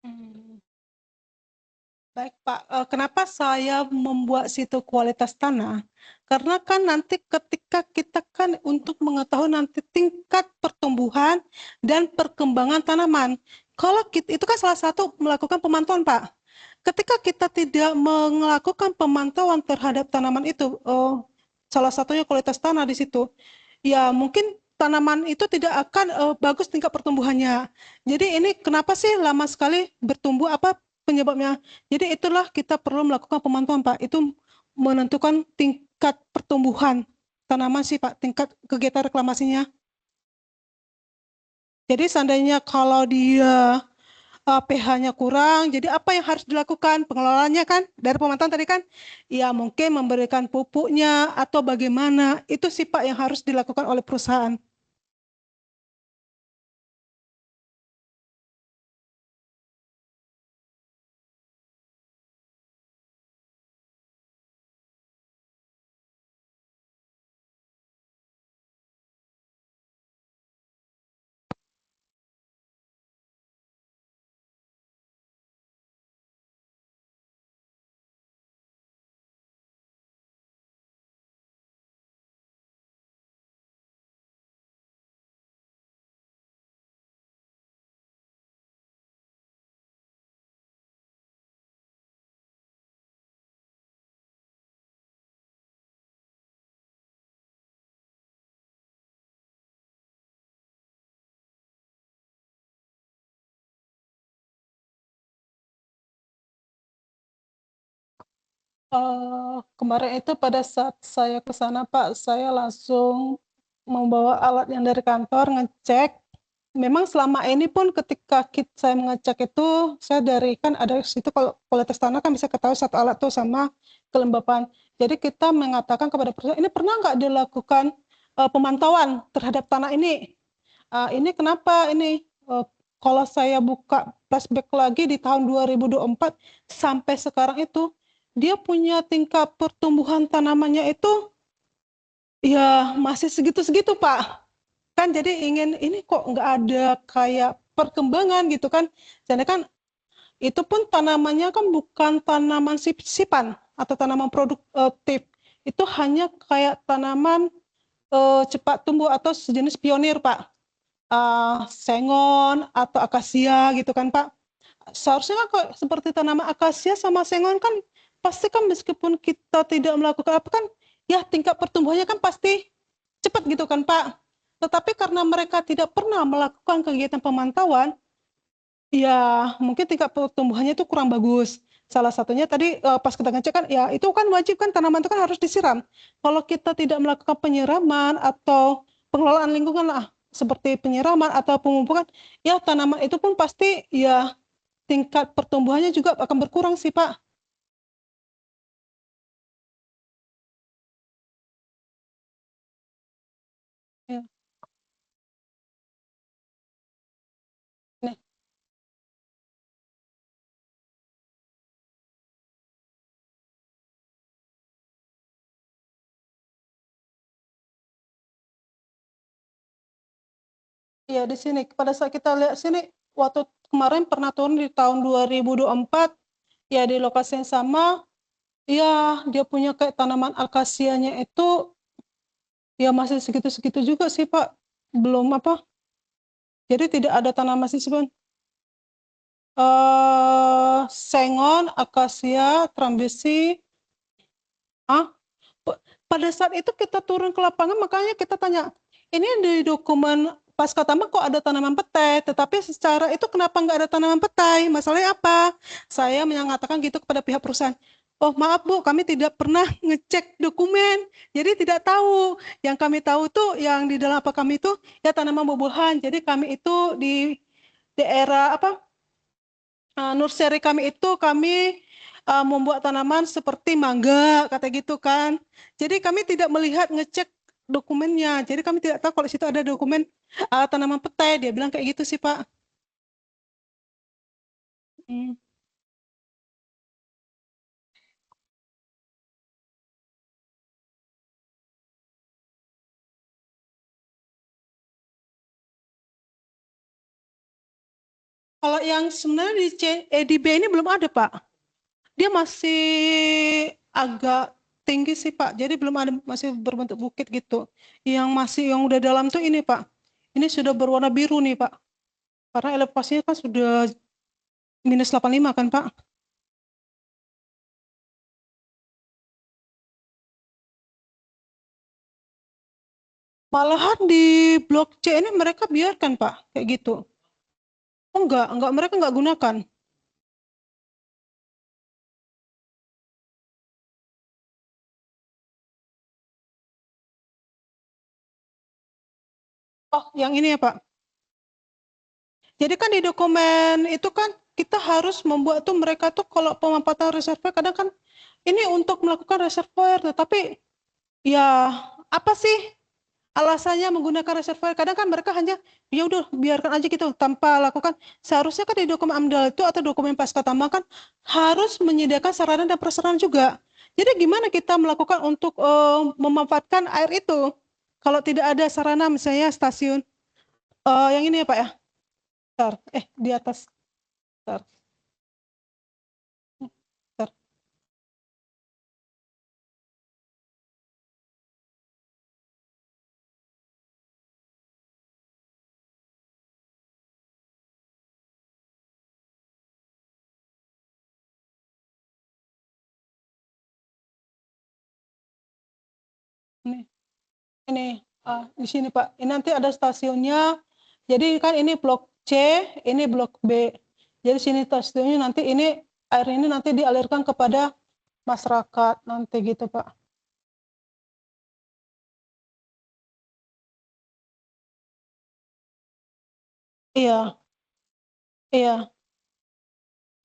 Hmm. Baik Pak, kenapa saya membuat situ kualitas tanah? Karena kan nanti ketika kita kan untuk mengetahui nanti tingkat pertumbuhan dan perkembangan tanaman. Kalau kita, itu kan salah satu melakukan pemantauan Pak. Ketika kita tidak melakukan pemantauan terhadap tanaman itu, salah satunya kualitas tanah di situ, ya mungkin tanaman itu tidak akan bagus tingkat pertumbuhannya. Jadi ini kenapa sih lama sekali bertumbuh, apa penyebabnya? Jadi itulah kita perlu melakukan pemantauan Pak, itu menentukan tingkat pertumbuhan tanaman sih Pak, tingkat kegiatan reklamasinya. Jadi seandainya kalau dia pH-nya kurang, jadi apa yang harus dilakukan? Pengelolaannya kan, dari pemantauan tadi kan, ya mungkin memberikan pupuknya atau bagaimana, itu sih Pak yang harus dilakukan oleh perusahaan. Kemarin itu pada saat saya ke sana Pak, saya langsung membawa alat yang dari kantor ngecek. Memang selama ini pun ketika saya mengecek itu, saya dari kan ada situ kalau kualitas tanah kan bisa ketahui satu alat tuh sama kelembapan. Jadi kita mengatakan kepada perusahaan, ini pernah nggak dilakukan pemantauan terhadap tanah ini? Ini kenapa ini? Kalau saya buka flashback lagi di tahun 2024 sampai sekarang itu, dia punya tingkat pertumbuhan tanamannya itu ya masih segitu-segitu Pak. Kan jadi ingin ini kok nggak ada kayak perkembangan gitu kan. Jadi kan itu pun tanamannya kan bukan tanaman sip-sipan atau tanaman produktif. Itu hanya kayak tanaman cepat tumbuh atau sejenis pionir Pak. Sengon atau akasia gitu kan Pak. Seharusnya kan kok seperti tanaman akasia sama sengon kan pasti kan meskipun kita tidak melakukan apa kan ya tingkat pertumbuhannya kan pasti cepat gitu kan Pak. Tetapi karena mereka tidak pernah melakukan kegiatan pemantauan, ya mungkin tingkat pertumbuhannya itu kurang bagus. Salah satunya tadi pas kita ngecek kan ya itu kan wajib kan tanaman itu kan harus disiram. Kalau kita tidak melakukan penyiraman atau pengelolaan lingkungan lah seperti penyiraman atau pemupukan, ya tanaman itu pun pasti ya tingkat pertumbuhannya juga akan berkurang sih Pak. Ya. Nih. Ya di sini pada saat kita lihat sini waktu kemarin pernah turun di tahun 2024 ya di lokasi yang sama ya dia punya kayak tanaman akasianya itu ya masih segitu-segitu juga sih Pak, belum apa, jadi tidak ada tanaman sisbon. Sengon, akasia, trambesi, pada saat itu kita turun ke lapangan makanya kita tanya, ini di dokumen pasca tambang kok ada tanaman petai, tetapi secara itu kenapa nggak ada tanaman petai, masalahnya apa? Saya mengatakan gitu kepada pihak perusahaan. Oh maaf Bu, kami tidak pernah ngecek dokumen, jadi tidak tahu. Yang kami tahu tuh yang di dalam apa kami itu ya tanaman buah-buahan. Jadi kami itu di daerah apa nursery kami itu kami membuat tanaman seperti mangga kata gitu kan. Jadi kami tidak melihat ngecek dokumennya. Jadi kami tidak tahu kalau situ ada dokumen tanaman petai. Dia bilang kayak gitu sih Pak. Hmm. Kalau yang sebenarnya di B ini belum ada Pak. Dia masih agak tinggi sih Pak. Jadi belum ada, masih berbentuk bukit gitu. Yang udah dalam tuh ini Pak. Ini sudah berwarna biru nih Pak. Karena elevasinya kan sudah -85 kan Pak. Malahan di blok C ini mereka biarkan Pak, kayak gitu. Oh enggak, mereka enggak gunakan. Oh, yang ini ya Pak. Jadi kan di dokumen itu kan kita harus membuat tuh mereka tuh kalau pemanfaatan reservoir kadang kan ini untuk melakukan reservoir, tetapi ya apa sih alasannya menggunakan reservoir? Kadang kan mereka hanya ya udah biarkan aja gitu tanpa lakukan. Seharusnya kan di dokumen AMDAL itu atau dokumen pasca tambang kan harus menyediakan sarana dan prasarana juga. Jadi gimana kita melakukan untuk memanfaatkan air itu kalau tidak ada sarana misalnya stasiun yang ini ya Pak ya. Bentar. Di atas. Bentar. Bentar. Ini di sini Pak. Ini nanti ada stasiunnya. Jadi kan ini blok C, ini blok B. Jadi sini stasiunnya nanti ini air ini nanti dialirkan kepada masyarakat nanti gitu Pak. Iya, iya.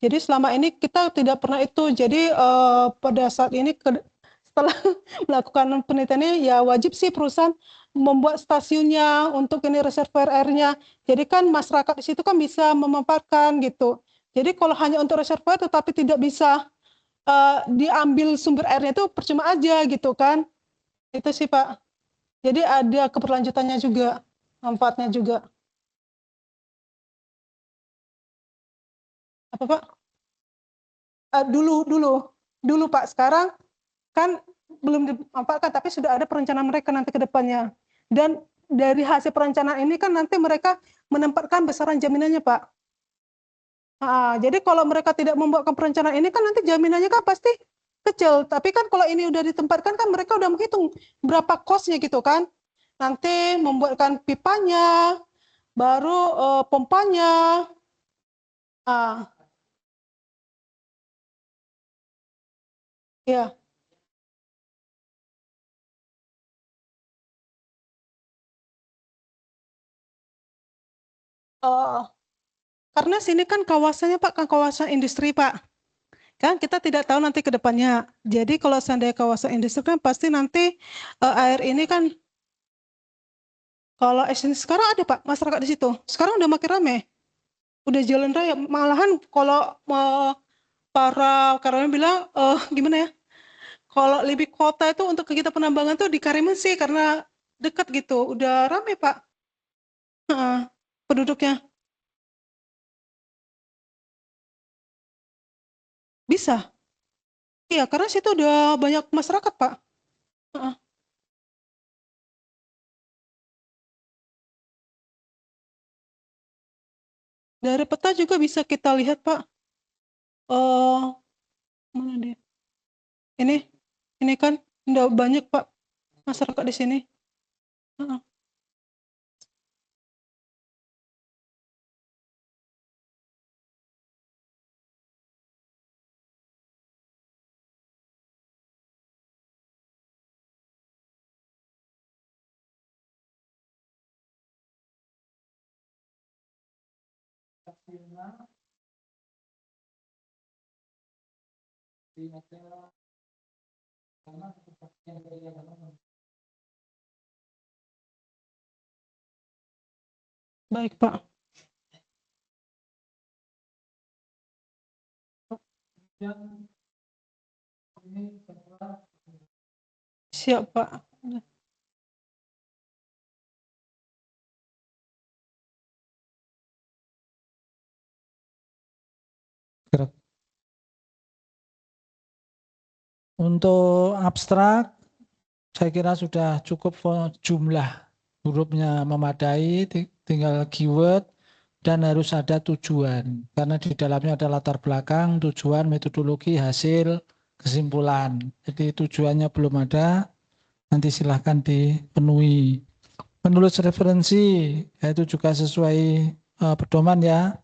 Jadi selama ini kita tidak pernah itu. Jadi pada saat ini setelah melakukan penelitiannya ya wajib sih perusahaan membuat stasiunnya untuk ini reservoir airnya. Jadi kan masyarakat di situ kan bisa memanfaatkan gitu. Jadi kalau hanya untuk reservoir tetapi tidak bisa diambil sumber airnya itu percuma aja gitu kan. Itu sih Pak. Jadi ada keberlanjutannya juga, manfaatnya juga. Apa Pak? Dulu Pak. Sekarang kan belum dimanfaatkan, tapi sudah ada perencanaan mereka nanti ke depannya. Dan dari hasil perencanaan ini kan nanti mereka menempatkan besaran jaminannya Pak. Jadi kalau mereka tidak membuatkan perencanaan ini kan nanti jaminannya kan pasti kecil. Tapi kan kalau ini udah ditempatkan kan mereka udah menghitung berapa kosnya gitu kan. Nanti membuatkan pipanya, baru pompanya. Ya. Karena sini kan kawasannya Pak, kan kawasan industri Pak. Kan kita tidak tahu nanti ke depannya. Jadi kalau seandainya kawasan industri kan pasti nanti air ini kan kalau sekarang ada Pak masyarakat di situ. Sekarang udah makin ramai. Udah jalan raya. Malahan kalau para karyawan bilang gimana ya? Kalau lebih kota itu untuk kegiatan penambangan tuh di Karimun sih karena dekat gitu. Udah ramai Pak. penduduknya? Bisa? Iya, karena situ udah banyak masyarakat, Pak. Heeh. Dari peta juga bisa kita lihat, Pak. Mana dia? Ini kan udah banyak, Pak, masyarakat di sini. Heeh. Baik, Pak. Siap, Pak. Gerak. Untuk abstrak, saya kira sudah cukup jumlah hurufnya memadai, tinggal keyword dan harus ada tujuan. Karena di dalamnya ada latar belakang, tujuan, metodologi, hasil, kesimpulan. Jadi tujuannya belum ada, nanti silahkan dipenuhi. Menulis referensi, itu juga sesuai pedoman ya.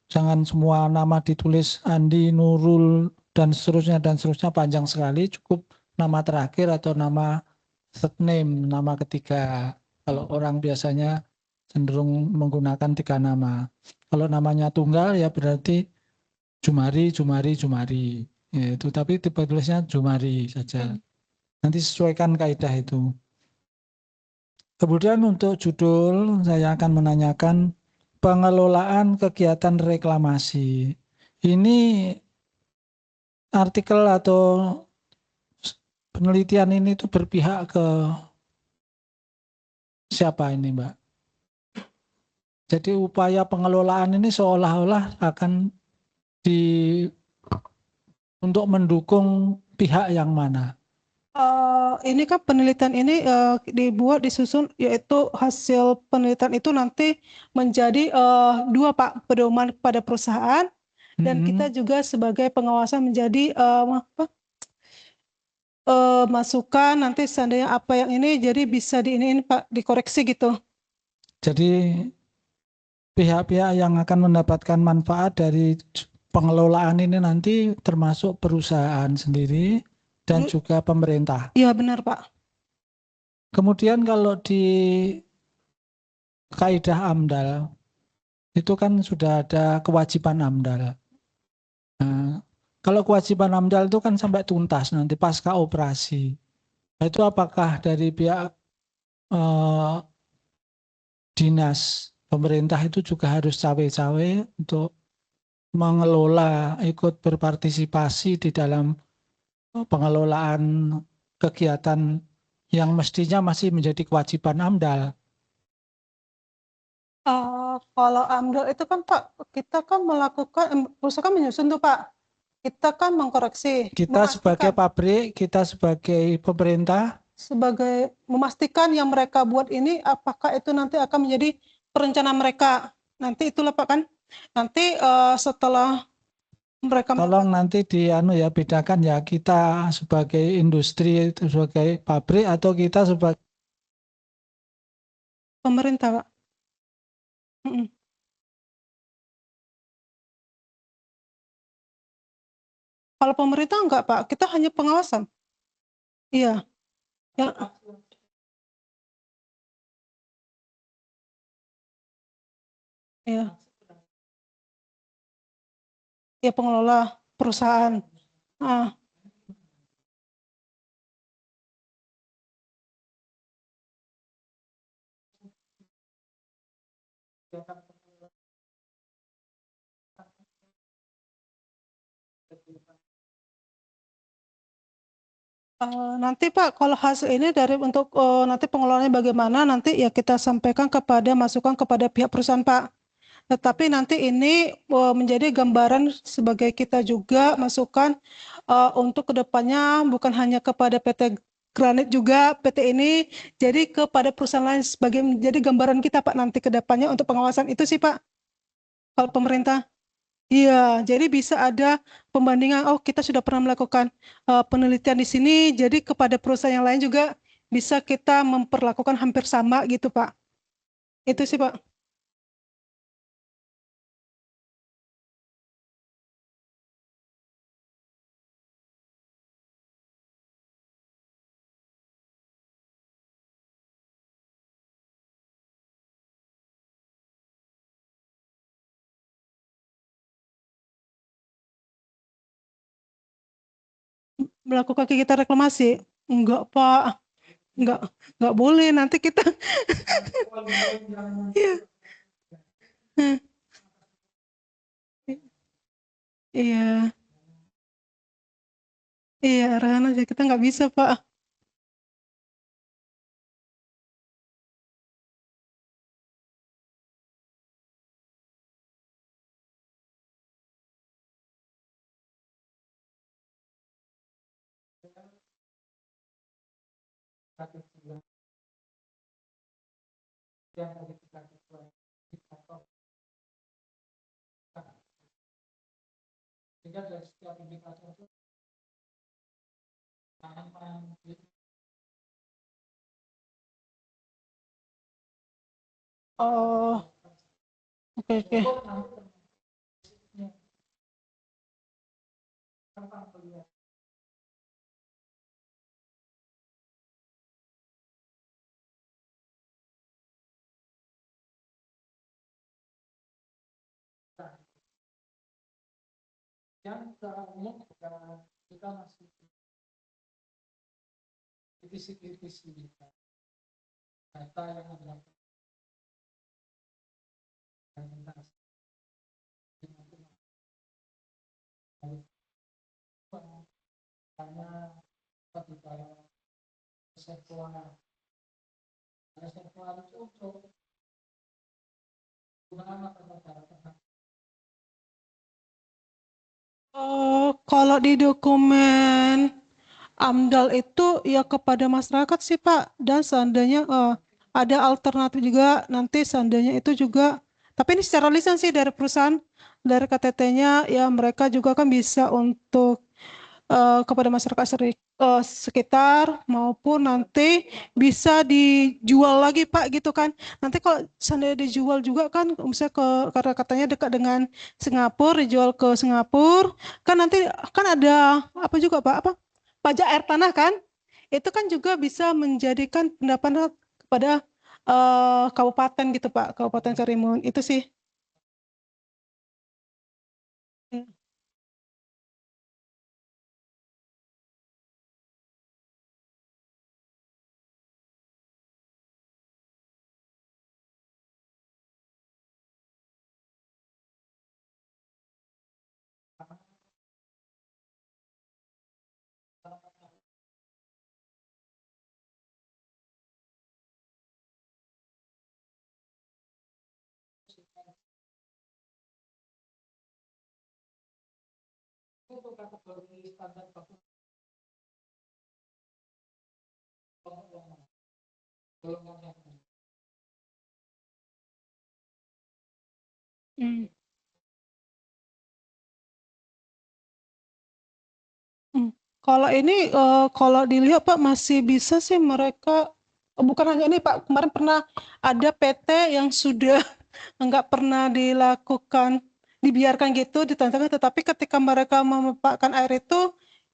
Jangan semua nama ditulis Andi, Nurul, dan seterusnya panjang sekali. Cukup nama terakhir atau nama third name, nama ketiga. Kalau orang biasanya cenderung menggunakan 3 nama. Kalau namanya tunggal ya berarti Jumari, Jumari, Jumari. Ya, itu tapi tipe tulisnya Jumari saja. Nanti sesuaikan kaidah itu. Kemudian untuk judul saya akan menanyakan pengelolaan kegiatan reklamasi. Ini artikel atau penelitian ini tuh berpihak ke siapa ini, Mbak? Jadi upaya pengelolaan ini seolah-olah akan untuk mendukung pihak yang mana? Ini kan penelitian ini dibuat disusun, yaitu hasil penelitian itu nanti menjadi 2, Pak, pedoman kepada perusahaan dan kita juga sebagai pengawasan menjadi masukan nanti seandainya apa yang ini jadi bisa diiniin, Pak, dikoreksi gitu. Jadi pihak-pihak yang akan mendapatkan manfaat dari pengelolaan ini nanti termasuk perusahaan sendiri dan juga pemerintah. Iya benar, Pak. Kemudian kalau di kaidah AMDAL itu kan sudah ada kewajiban AMDAL. Nah, kalau kewajiban AMDAL itu kan sampai tuntas nanti pasca operasi. Nah, itu apakah dari pihak dinas pemerintah itu juga harus cawe-cawe untuk mengelola, ikut berpartisipasi di dalam pengelolaan kegiatan yang mestinya masih menjadi kewajiban AMDAL. Kalau AMDAL itu kan, Pak, kita kan melakukan, perusahaan menyusun tuh, Pak. Kita kan mengkoreksi, Kita sebagai pabrik, kita sebagai pemerintah, sebagai memastikan yang mereka buat ini apakah itu nanti akan menjadi perencanaan mereka. Nanti itulah, Pak, kan. Nanti setelah mereka tolong nanti bedakan ya, kita sebagai industri, sebagai pabrik atau kita sebagai pemerintah, Pak. Kalau pemerintah enggak, Pak, kita hanya pengawasan. Iya. Ya. Iya. Ya pengelola perusahaan. Nanti, Pak, kalau hasil ini dari untuk nanti pengelolaannya bagaimana nanti ya kita sampaikan kepada masukan kepada pihak perusahaan, Pak. Tetapi nanti ini menjadi gambaran sebagai kita juga masukan untuk kedepannya bukan hanya kepada PT Granit juga PT ini, jadi kepada perusahaan lain sebagai menjadi gambaran kita Pak nanti kedepannya untuk pengawasan itu sih Pak, kalau pemerintah. Iya, jadi bisa ada pembandingan. Oh, kita sudah pernah melakukan penelitian di sini, jadi kepada perusahaan yang lain juga bisa kita memperlakukan hampir sama gitu Pak. Itu sih Pak. Melakukan kegiatan reklamasi? Enggak, Pak. Enggak, enggak boleh. Nanti kita iya. Iya. Iya, arahan aja kita nggak bisa, Pak. Oh, oke oke. Oh, kalau di dokumen AMDAL itu ya kepada masyarakat sih Pak, dan seandainya ada alternatif juga nanti seandainya itu juga, tapi ini secara lisan sih dari perusahaan, dari KTT-nya ya mereka juga kan bisa untuk kepada masyarakat sekitar maupun nanti bisa dijual lagi Pak gitu kan. Nanti kalau seandainya dijual juga kan misalnya karena katanya dekat dengan Singapura, dijual ke Singapura, kan nanti kan ada apa juga Pak, apa pajak air tanah kan? Itu kan juga bisa menjadikan pendapatan kepada kabupaten gitu Pak, Kabupaten Karimun. Itu sih. Hmm. Hmm. Kalau ini kalau dilihat Pak masih bisa sih mereka bukan hanya ini Pak, kemarin pernah ada PT yang sudah nggak pernah dilakukan, dibiarkan gitu ditantangkan, tetapi ketika mereka memanfaatkan air itu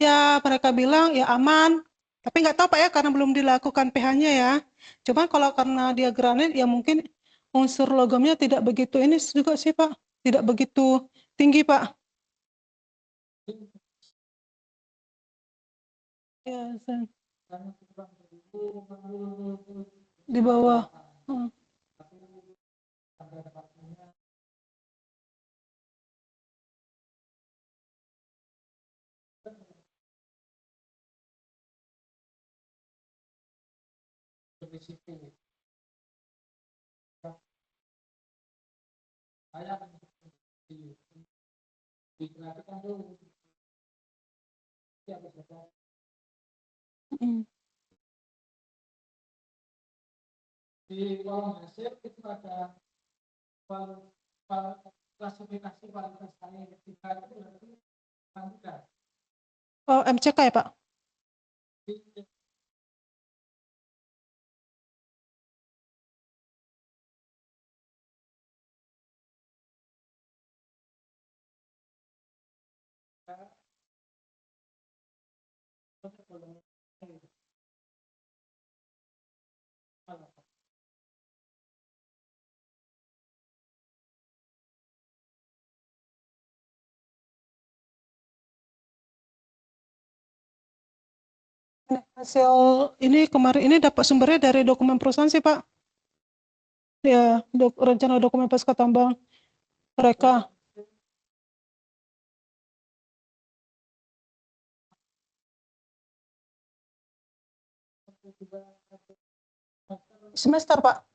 ya mereka bilang ya aman, tapi nggak tahu Pak ya karena belum dilakukan pH-nya ya. Cuman kalau karena dia granit ya mungkin unsur logamnya tidak begitu ini juga sih Pak, tidak begitu tinggi Pak. Ya, di bawah. Hmm. Mm. Di kolom hasil itu ada klasifikasi kualitas tanah yang ketiga itu berarti kuantitas. Oh, MCK ya Pak? Hasil ini kemarin ini dapat sumbernya dari dokumen perusahaan sih Pak. Ya, rencana dokumen pasca tambang mereka. Semester Pak.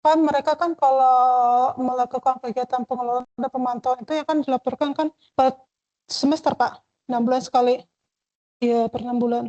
Kan mereka kan kalau melakukan kegiatan pengelolaan dan pemantauan itu ya kan dilaporkan kan per semester Pak, 6 bulan sekali. Iya, per 6 bulan.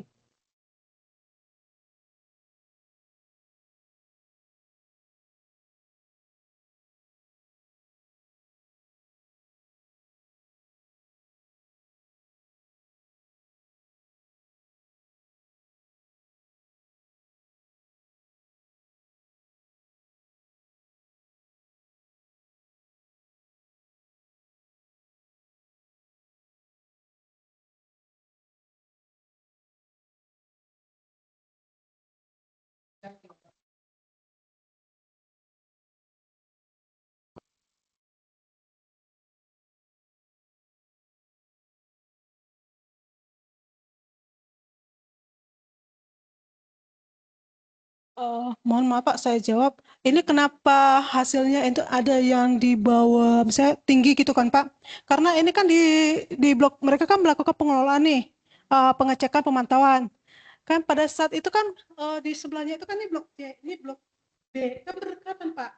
Mohon maaf Pak, saya jawab. Ini kenapa hasilnya itu ada yang di bawah, misalnya tinggi gitu kan Pak? Karena ini kan di blok mereka kan melakukan pengelolaan nih, pengecekan pemantauan. Kan pada saat itu kan di sebelahnya itu kan ini blok C, ini blok B, kan berdekatan Pak.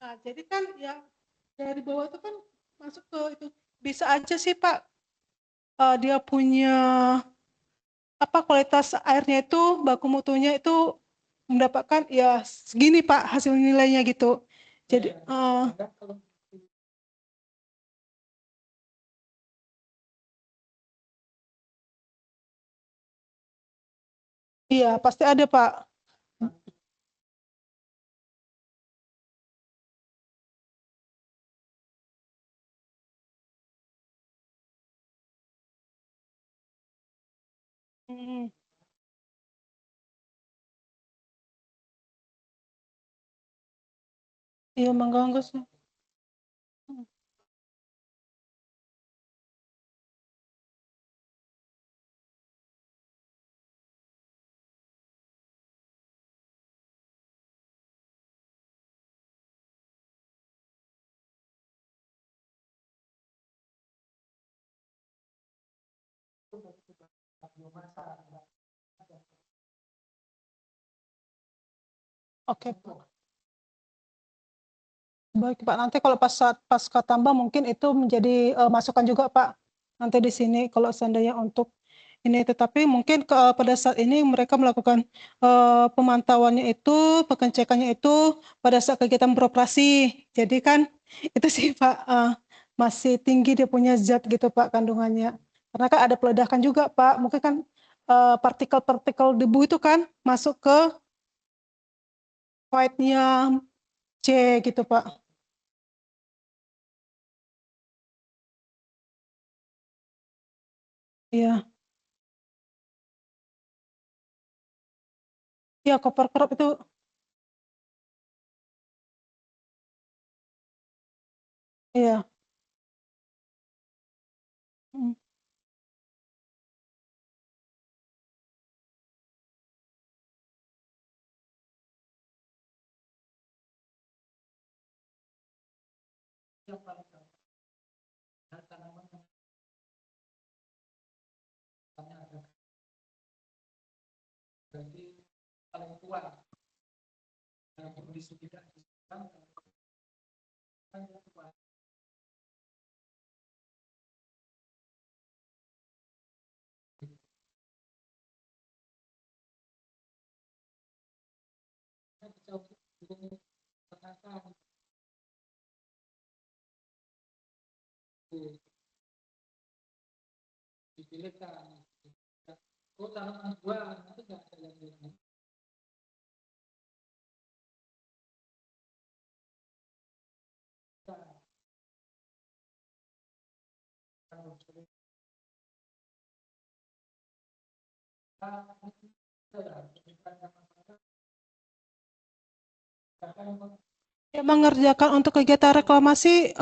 Nah, jadi kan ya dari bawah itu kan masuk ke itu bisa aja sih Pak, dia punya apa kualitas airnya itu baku mutunya itu mendapatkan ya segini Pak hasil nilainya gitu. Jadi iya pasti ada Pak. Hmm, iya mengganggu sih. Oke Pak. Baik Pak, nanti kalau pas saat pasca tambah mungkin itu menjadi masukan juga Pak. Nanti di sini kalau seandainya untuk ini, tetapi mungkin pada saat ini mereka melakukan pemantauannya itu, pengecekannya itu pada saat kegiatan beroperasi. Jadi kan itu sih Pak, masih tinggi dia punya zat gitu Pak kandungannya. Karena kan ada peledakan juga Pak, mungkin kan partikel-partikel debu itu kan masuk ke white-nya C gitu Pak. Iya, iya copper crop itu. Iya. Mm. Berarti paling tua yang di sekitar Yang mengerjakan untuk kegiatan reklamasi,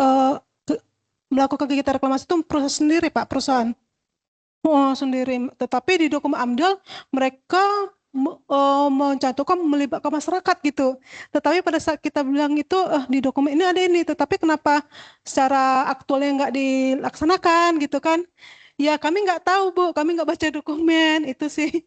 melakukan kegiatan reklamasi itu proses sendiri Pak, perusahaan. Oh, sendiri. Tetapi di dokumen AMDAL mereka mencantumkan melibatkan masyarakat gitu. Tetapi pada saat kita bilang itu di dokumen ini ada ini, tetapi kenapa secara aktualnya nggak dilaksanakan gitu kan? Ya kami nggak tahu Bu, kami nggak baca dokumen itu sih.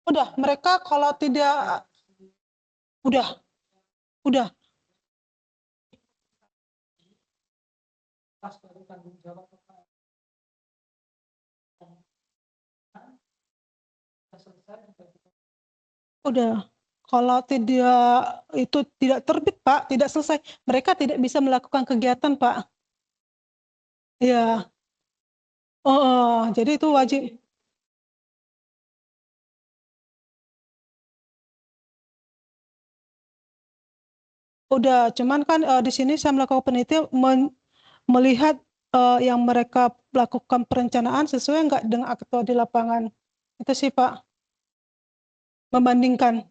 Udah, mereka kalau tidak udah. Udah. Kalau tidak itu tidak terbit Pak, tidak selesai, mereka tidak bisa melakukan kegiatan Pak. Iya. Oh, jadi itu wajib. Udah, cuman kan di sini saya melakukan penelitian melihat yang mereka lakukan perencanaan sesuai nggak dengan aktual di lapangan. Itu sih Pak, membandingkan.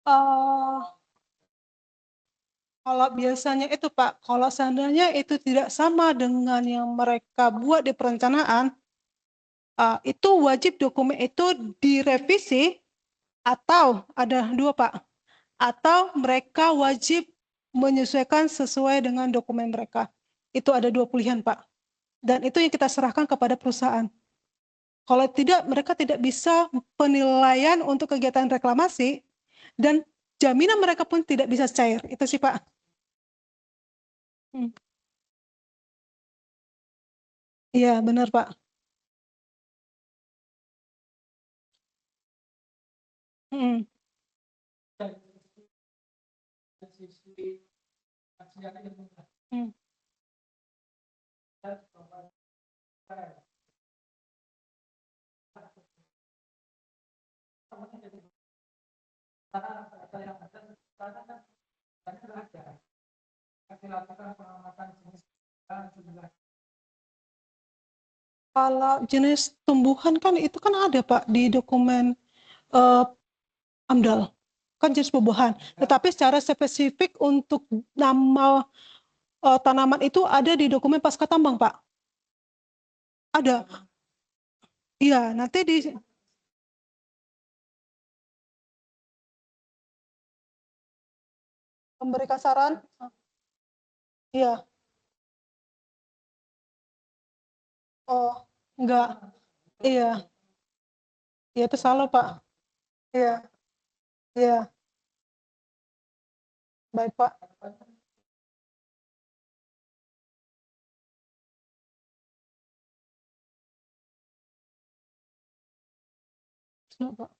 Eh, Kalau biasanya itu Pak, kalau seandainya itu tidak sama dengan yang mereka buat di perencanaan, itu wajib dokumen itu direvisi atau ada dua Pak, atau mereka wajib menyesuaikan sesuai dengan dokumen mereka. Itu ada dua pilihan Pak. Dan itu yang kita serahkan kepada perusahaan. Kalau tidak, mereka tidak bisa penilaian untuk kegiatan reklamasi dan jaminan mereka pun tidak bisa cair. Itu sih Pak. Hmm. Iya, benar Pak. Hmm. Hmm. Kalau jenis tumbuhan kan itu kan ada Pak di dokumen eh, AMDAL, kan jenis buah-buahan. Tetapi secara spesifik untuk nama tanaman itu ada di dokumen pasca tambang Pak. Ada. Iya, nanti di memberikan saran. Iya. Oh, enggak. Iya. Iya itu salah Pak. Iya. Iya. Baik Pak. Siap, Pak.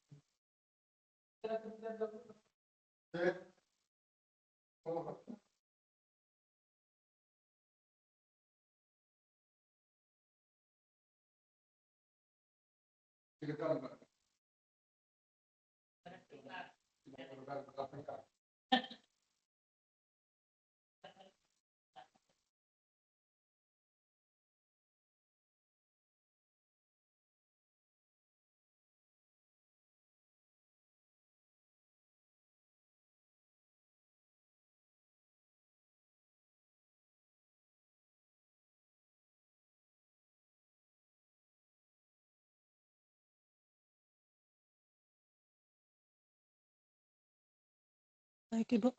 Baik, Ibu.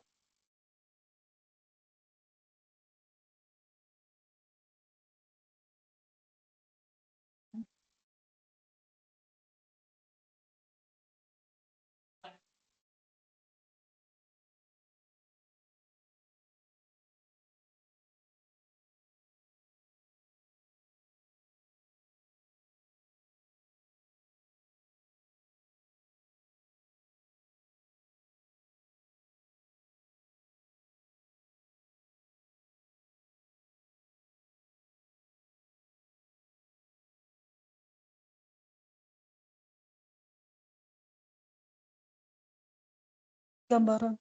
Gambaran.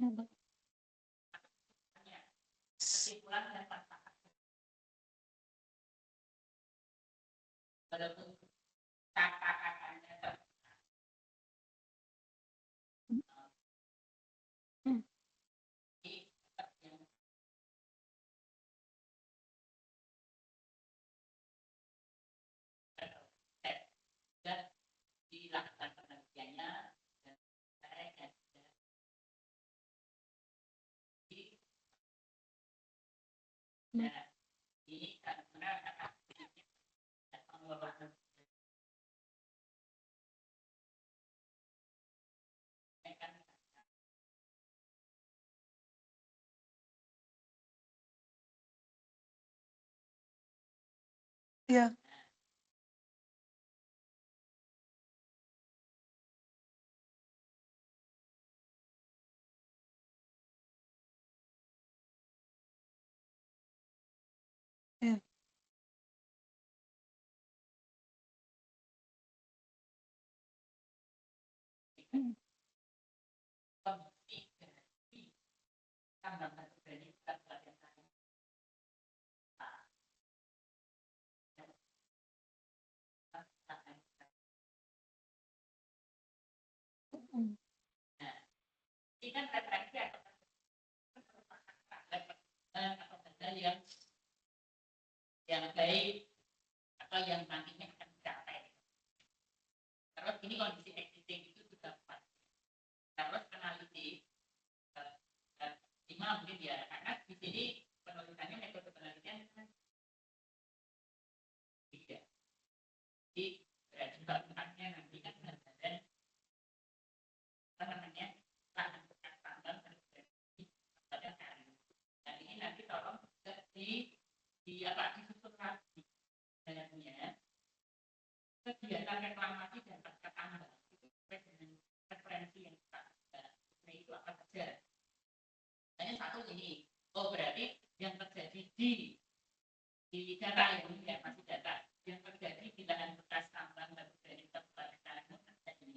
Ya, Pak. Hmm. Ya, ya. Hmm. Hmm. yang baik atau yang nantinya akan dicapai. Terus ini kondisi existing itu juga pasti. Terus analisis 5 mungkin ya, karena di sini penulisannya metode penelitian kan tidak. Jadi berarti tempatnya nanti kan dan apa namanya lahan bekas tambang terjadi pada hari. Dan ini nanti tolong di apa disusun lagi sebenarnya kegiatan reklamasi dan pasca tambang itu sesuai dengan referensi yang kita itu apa saja. Hanya satu ini, oh berarti yang terjadi di data ini ya masih data yang terjadi di lahan bekas tambang dan dari terbarukan terjadi.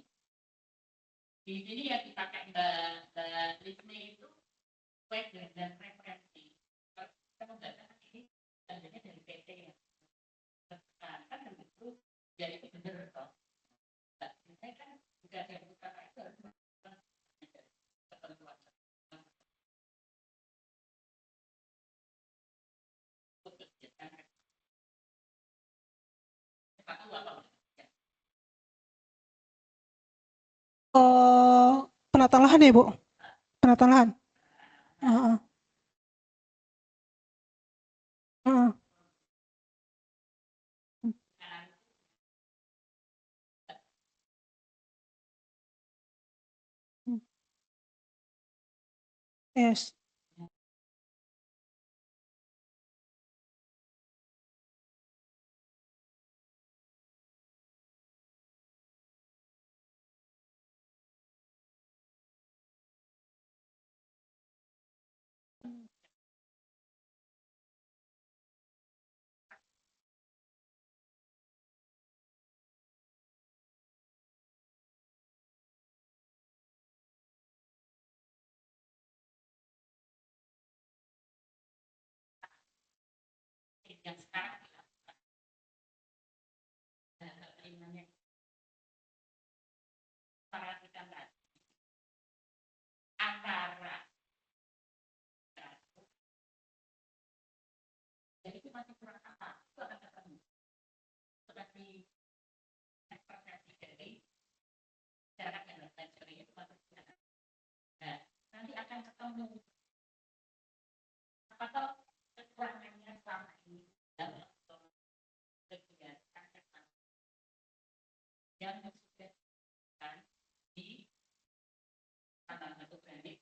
Di sini yang dipakai Mbak Lisne itu web dan referensi. Kita menggunakan ini tandanya dari PT ya. Kan itu ya itu benar toh. Saya kan juga dari kata itu harus ketentuan. Penataan lahan ya, Bu? Penataan lahan. Heeh. Heeh. Yes. Yang sekarang para kita antara jadi itu masih kurang apa itu akan ketemu seperti ekspresi dari Nah, nanti akan ketemu apakah kekurangannya selama ini dalam kegiatan yang disediakan di tanggal 1 Januari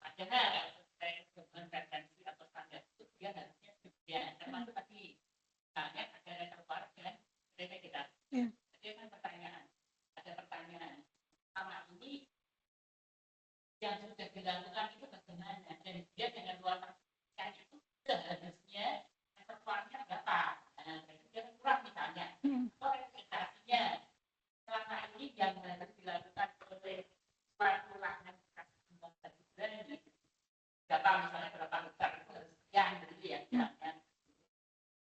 padahal terkait dengan referensi atau standar itu dia harusnya sedia termasuk tadi misalnya ada reservoir dan revegetasi. Jadi kan ada pertanyaan sama ini yang sudah dilakukan itu bagaimana dan dia dengan luar kan itu seharusnya reservoirnya berapa dia kurang misalnya atau revegetasinya selama ini yang harus dilakukan oleh pengurangan berapa misalnya berapa besar itu harus sekian gitu ya misalkan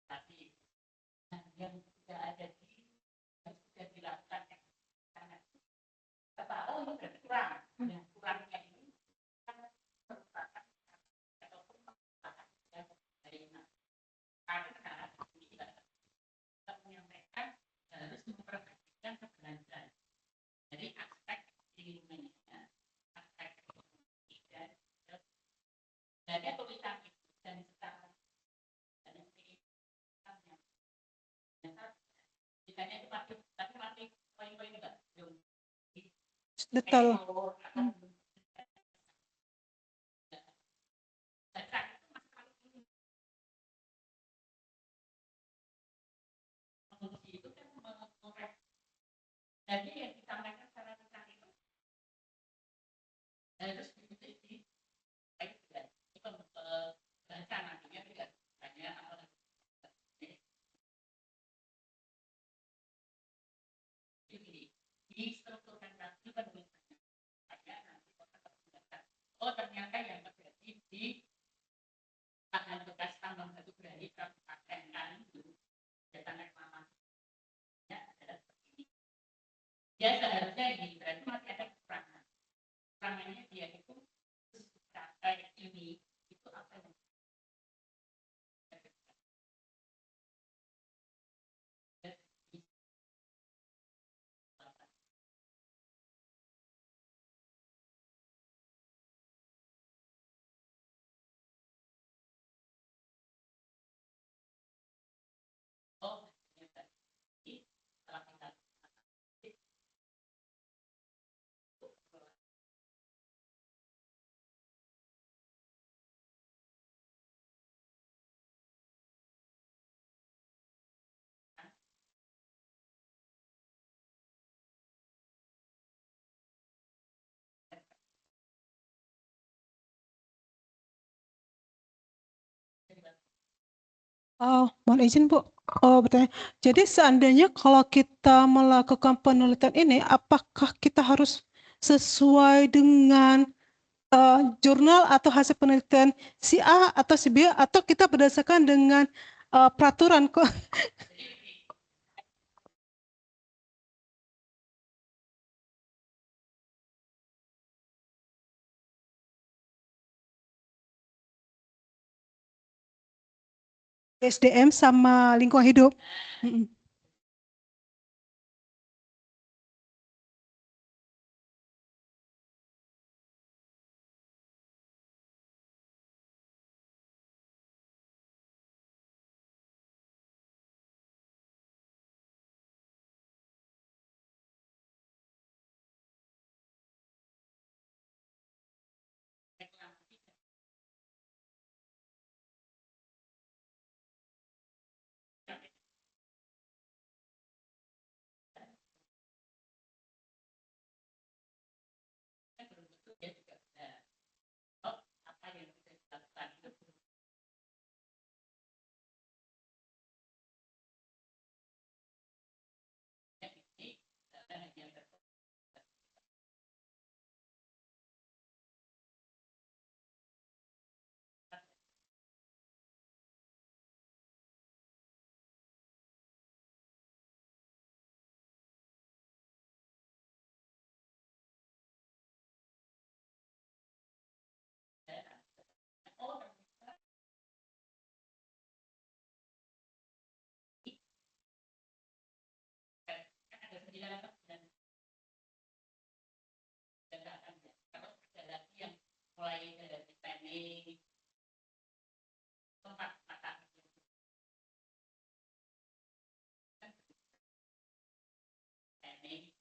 tapi yang sudah ada di yang sudah dilakukan karena tahu ini berarti kurang yang kurangnya ini kan merupakan ataupun yang dari karena ini kita menyampaikan harus memperhatikan kebenaran jadi aspek lingkungannya aspek dan dari tulisan itu dan sekarang dan ditanya itu masih tapi masih poin-poin juga belum Detail. itu kan mengorek jadi yang disampaikan secara detail itu harus diikuti baik dan itu bahasa nantinya tidak hanya apa jadi distrukturkan lagi penulisannya agar nanti oh ternyata yang terjadi di lahan bekas tambang batu bara Kabupaten Kalimantan data reklamasinya adalah seperti ini. Ya seharusnya ini berarti masih ada kekurangan. Kekurangannya dia itu kayak ini itu apa yang oh ternyata ini salah kita Oh, mohon izin Bu. Oh, bertanya. Jadi seandainya kalau kita melakukan penelitian ini, apakah kita harus sesuai dengan jurnal atau hasil penelitian si A atau si B atau kita berdasarkan dengan peraturan kok? SDM sama lingkungan hidup. dia juga oh apa yang bisa dilakukan itu ini dan yang oh kan ada 9 dan dari tempat makan ini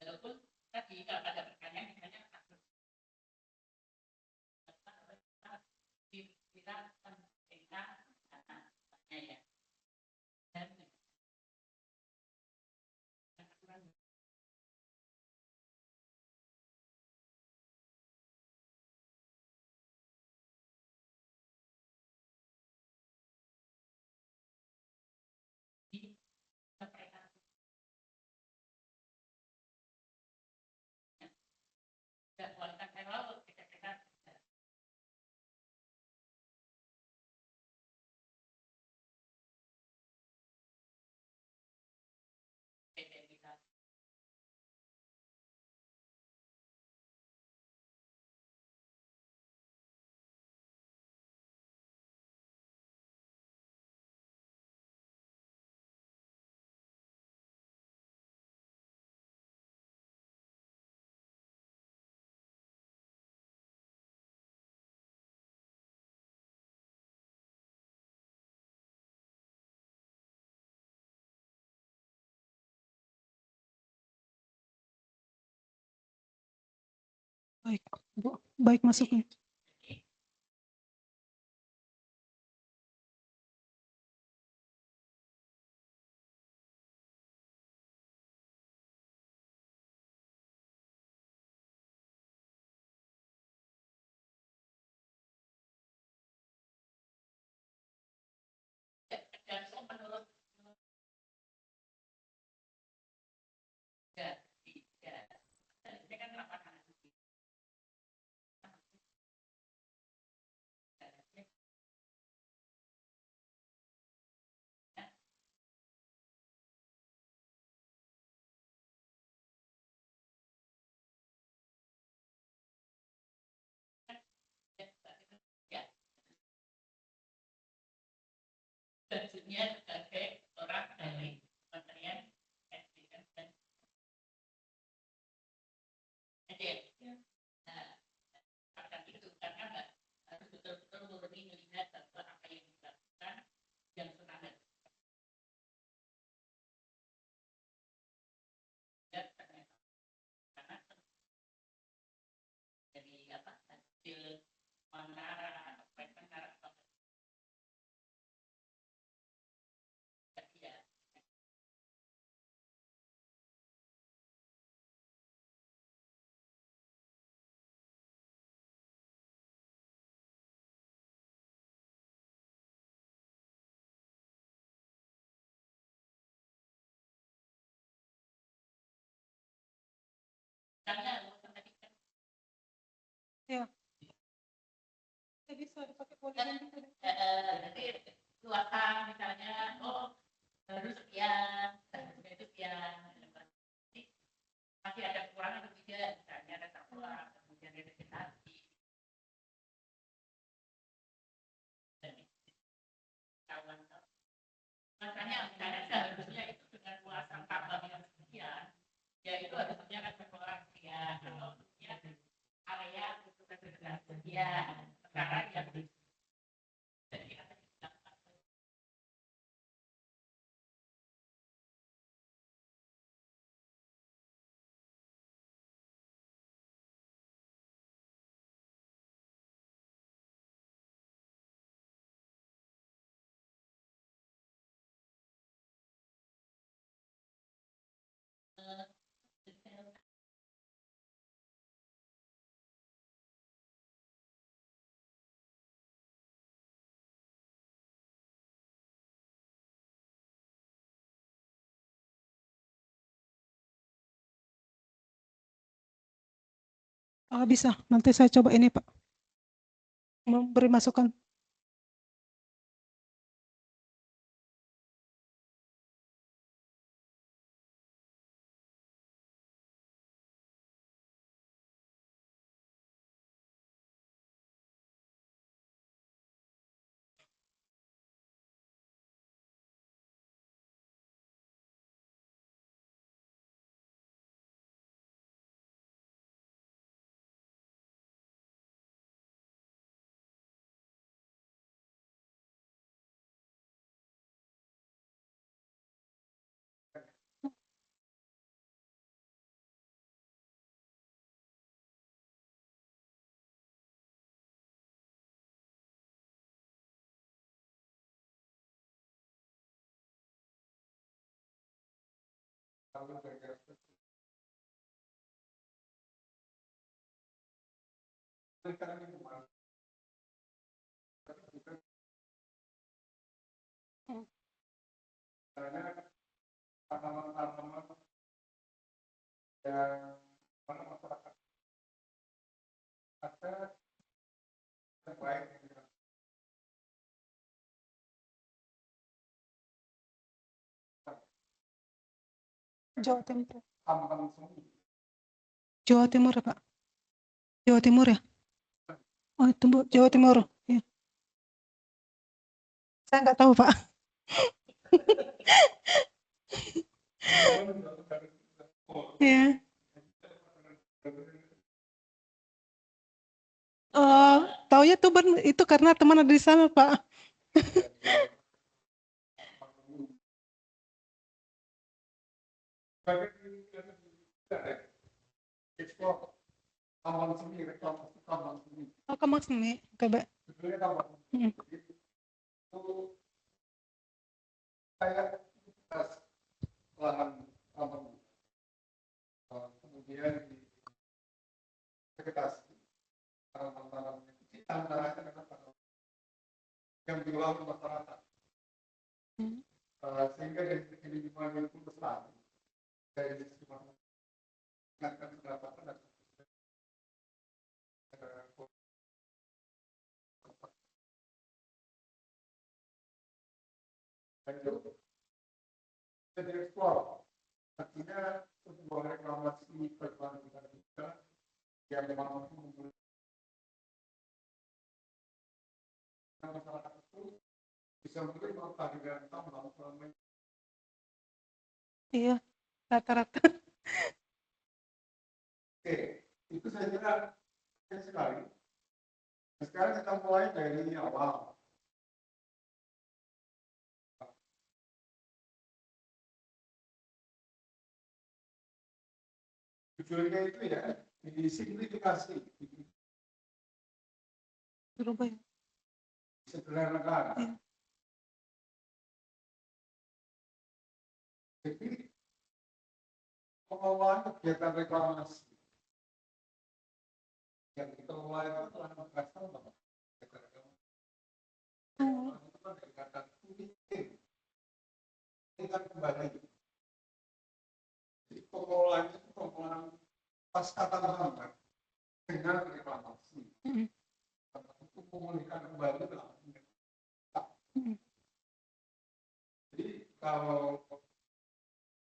walaupun tadi kalau ada pertanyaan misalnya kita ya dan kualitas error kita Baik, Bu. Baik, masuknya. dan menurut ini kan rapat ya tentunya sebagai orang dari Kementerian SDM dan nah akan itu karena Mbak harus betul-betul murni melihat bahwa apa yang dilakukan yang senada dan karena dari apa hasil menara ya karena Ya. Jadi bisa dipakai polisi. nanti luasan misalnya harus sekian itu sekian masih ada kekurangan atau tidak misalnya ada campuran kemudian ada vegetasi dan kawan makanya misalnya seharusnya itu dengan luasan tambang yang sekian ya itu harusnya kan berkurang sekian atau sekian area untuk vegetasi sekian sekarang yang Bisa, nanti saya coba ini Pak, memberi masukan. Jawa Timur. Jawa Timur ya Pak. Jawa Timur ya. Oh itu Bu, Jawa Timur. Ya. Saya nggak tahu Pak. Ya. Taunya Tuban itu karena teman ada di sana Pak. Oh Kemang Seni, coba. Kemudian vegetasi yang di luar masyarakat, sehingga dari segi lingkungan itu besar dari sisi meningkatkan pendapatan dan itu jadi eksplor. Artinya sebuah reklamasi berkelanjutan kita yang memang menggunakan masyarakat itu bisa menerima kehadiran tambang selama ini. Iya, rata-rata. Oke, itu saya kira sekali. Sekarang kita mulai dari awal. Judulnya itu ya, disimplifikasi. Berubah ya. Sederhanakan. Iya. Jadi, pengelolaan kegiatan reklamasi yang kita mulai itu telah menghasilkan bahwa kata tingkat kembali. Jadi pengelolaan itu pengelolaan pasca tambang dengan reklamasi. Untuk memulihkan kembali lahan. Jadi kalau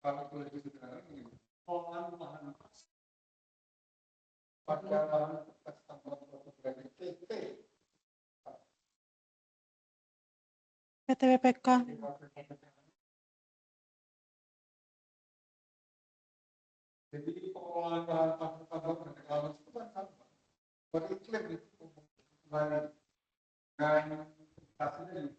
boleh disederhanakan ini, pengelolaan lahan pada lahan bekas tambang dari PT PTWPK. Jadi pengelolaan bahan tambang reklamasi itu kan sama. Beriklim itu kembali dan hasilnya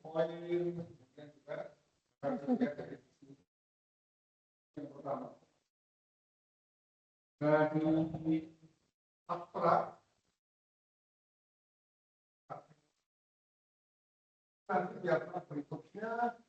poin kemudian juga harus dilihat dari sisi yang pertama. Dari abstrak nanti di abstrak berikutnya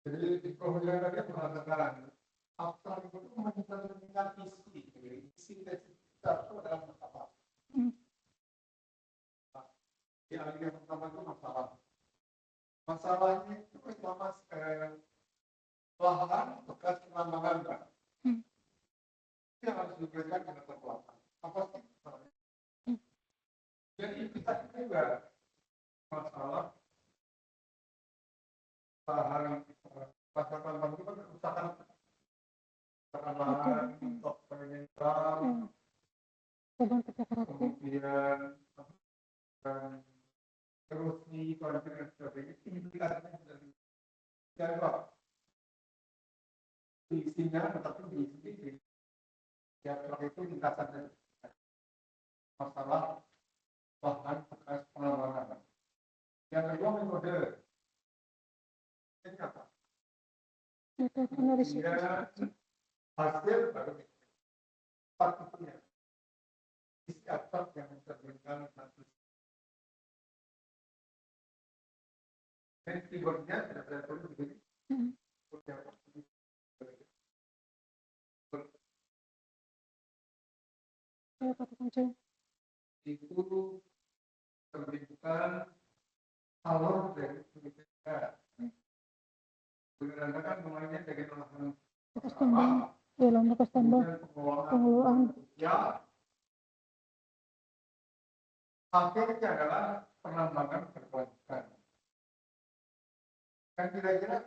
jadi di program tadi mengatakan abstrak itu mencerminkan isi dari isi kita itu adalah apa? Hmm. Di alih yang pertama itu masalahnya itu selama lahan bekas penambangan, Pak. Hmm. Itu yang harus diberikan ke pelapor. Apa sih? Jadi kita juga masalah lahan bekas penambang itu kan kerusakan lahan, untuk penyimpanan, kemudian terus di konflik dan sebagainya, implikasinya dari Pak. Isinya tetapi di sini ya itu lintasan dari masalah bahan bekas penambangan. Yang kedua metode ini apa? Kemudian hasil baru faktornya isi abstrak yang mencerminkan satu. Dan keywordnya ada tulis begini. Itu terlibat alur dari kita. Benar-benar kan mulainya dari lahan pengelolaan ya, akhirnya adalah penambangan berkelanjutan. Kan kira-kira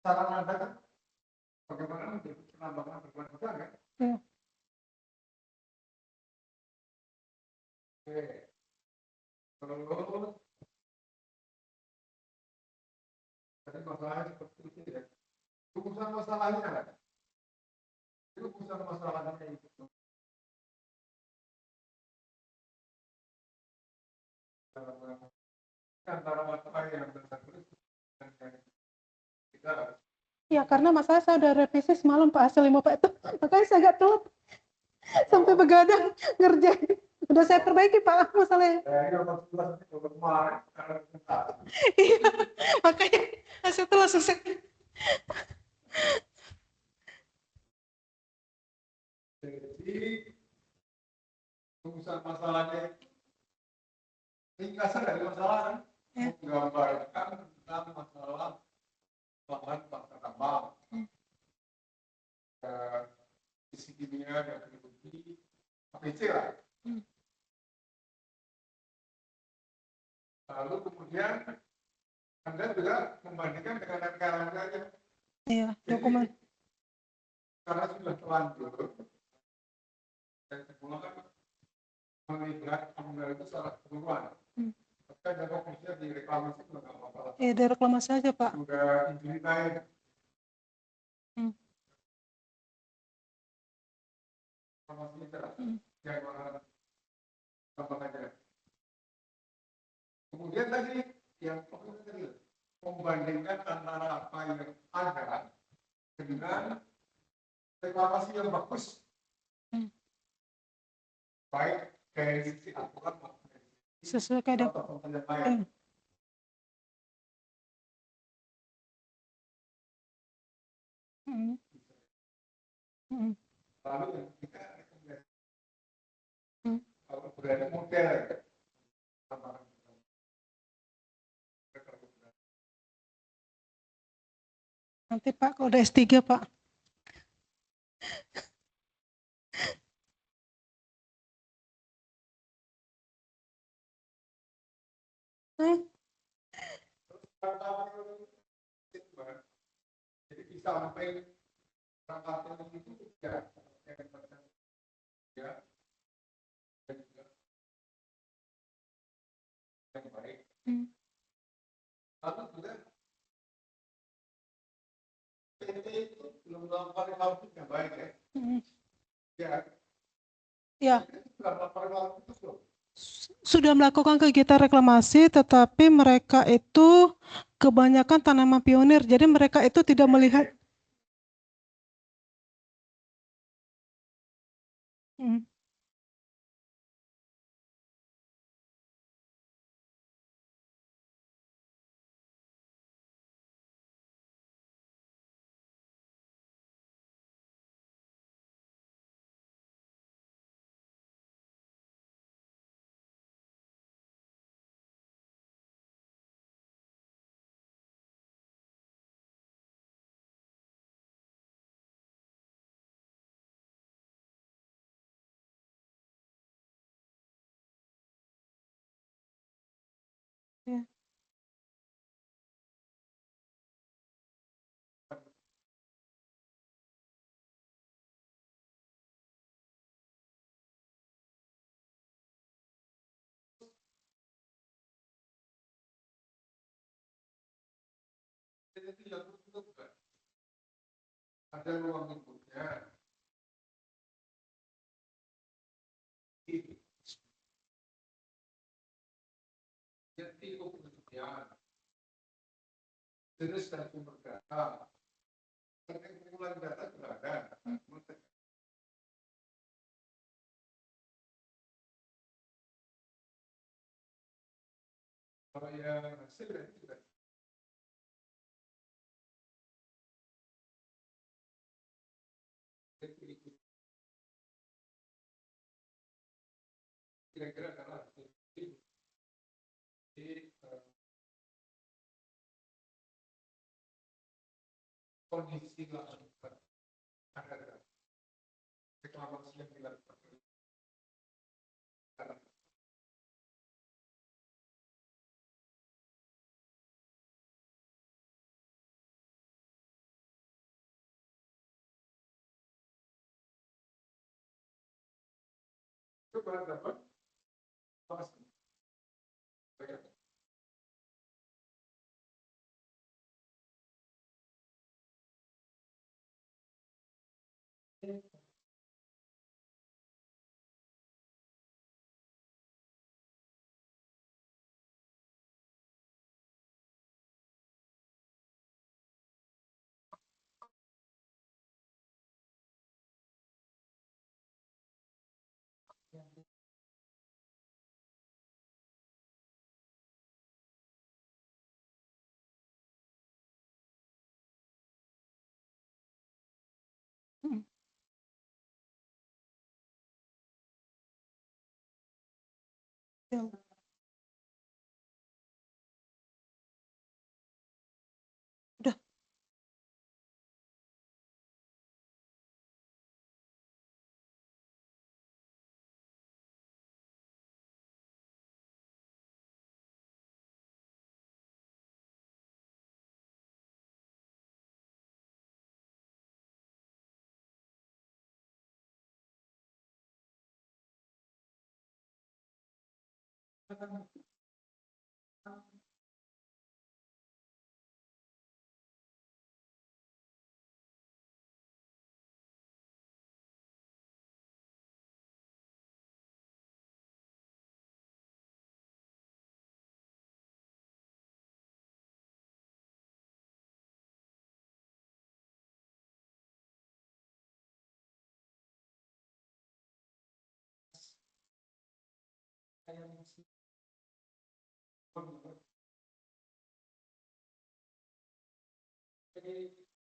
saran Anda kan bagaimana menjadi penambangan berkelanjutan kan? Ya. Oke. Terus tadi masalahnya seperti itu ya. Rumusan masalahnya kan? Itu rumusan masalahnya itu. Antara masalah yang tertulis dan yang kita. Ya, karena masalah saya udah revisi semalam Pak hasil 5 Pak itu. Makanya saya agak telat. Sampai begadang ngerjain. Udah saya perbaiki Pak masalahnya. Iya, makanya hasil itu langsung saya. Jadi rumusan masalahnya itu ringkasan dari masalah kan menggambarkan tentang masalah bahan bakar tambang, isi kimia dan biologi, ABC lah. Lalu kemudian Anda juga membandingkan dengan negara lainnya. Iya, dokumen. Karena sudah terlanjur dan semua kan melihat amdal itu salah keseluruhan. Maka jangka fungsinya di reklamasi juga nggak apa-apa. Iya, di reklamasi aja Pak. Sudah injury time. Reklamasi yang gampang aja. Kemudian tadi yang tadi membandingkan antara apa yang ada dengan reklamasi yang bagus. Baik dari sisi aturan maupun dari sisi Sesuai kaedah. penilaian. Lalu yang kita rekomendasi kalau berada model Nanti Pak kalau udah S3 Pak. jadi bisa sampai rangkaian itu ya dan juga yang baik. Lalu juga PT itu belum melakukan reklamasi yang baik ya. Ya. Reklamasi itu belum. Sudah melakukan kegiatan reklamasi, tetapi mereka itu kebanyakan tanaman pionir, jadi mereka itu tidak melihat. Ya. Jadi tidak tertutup kan? Ada ruang lingkupnya. Jadi kemudian jenis dan sumber data, pengumpulan data berada. Kalau yang hasil itu juga kira-kira adalah kondisi lakukan ada reklamasi yang dilakukan. Itu bahan dapat pasti. Ya. Udah. Jadi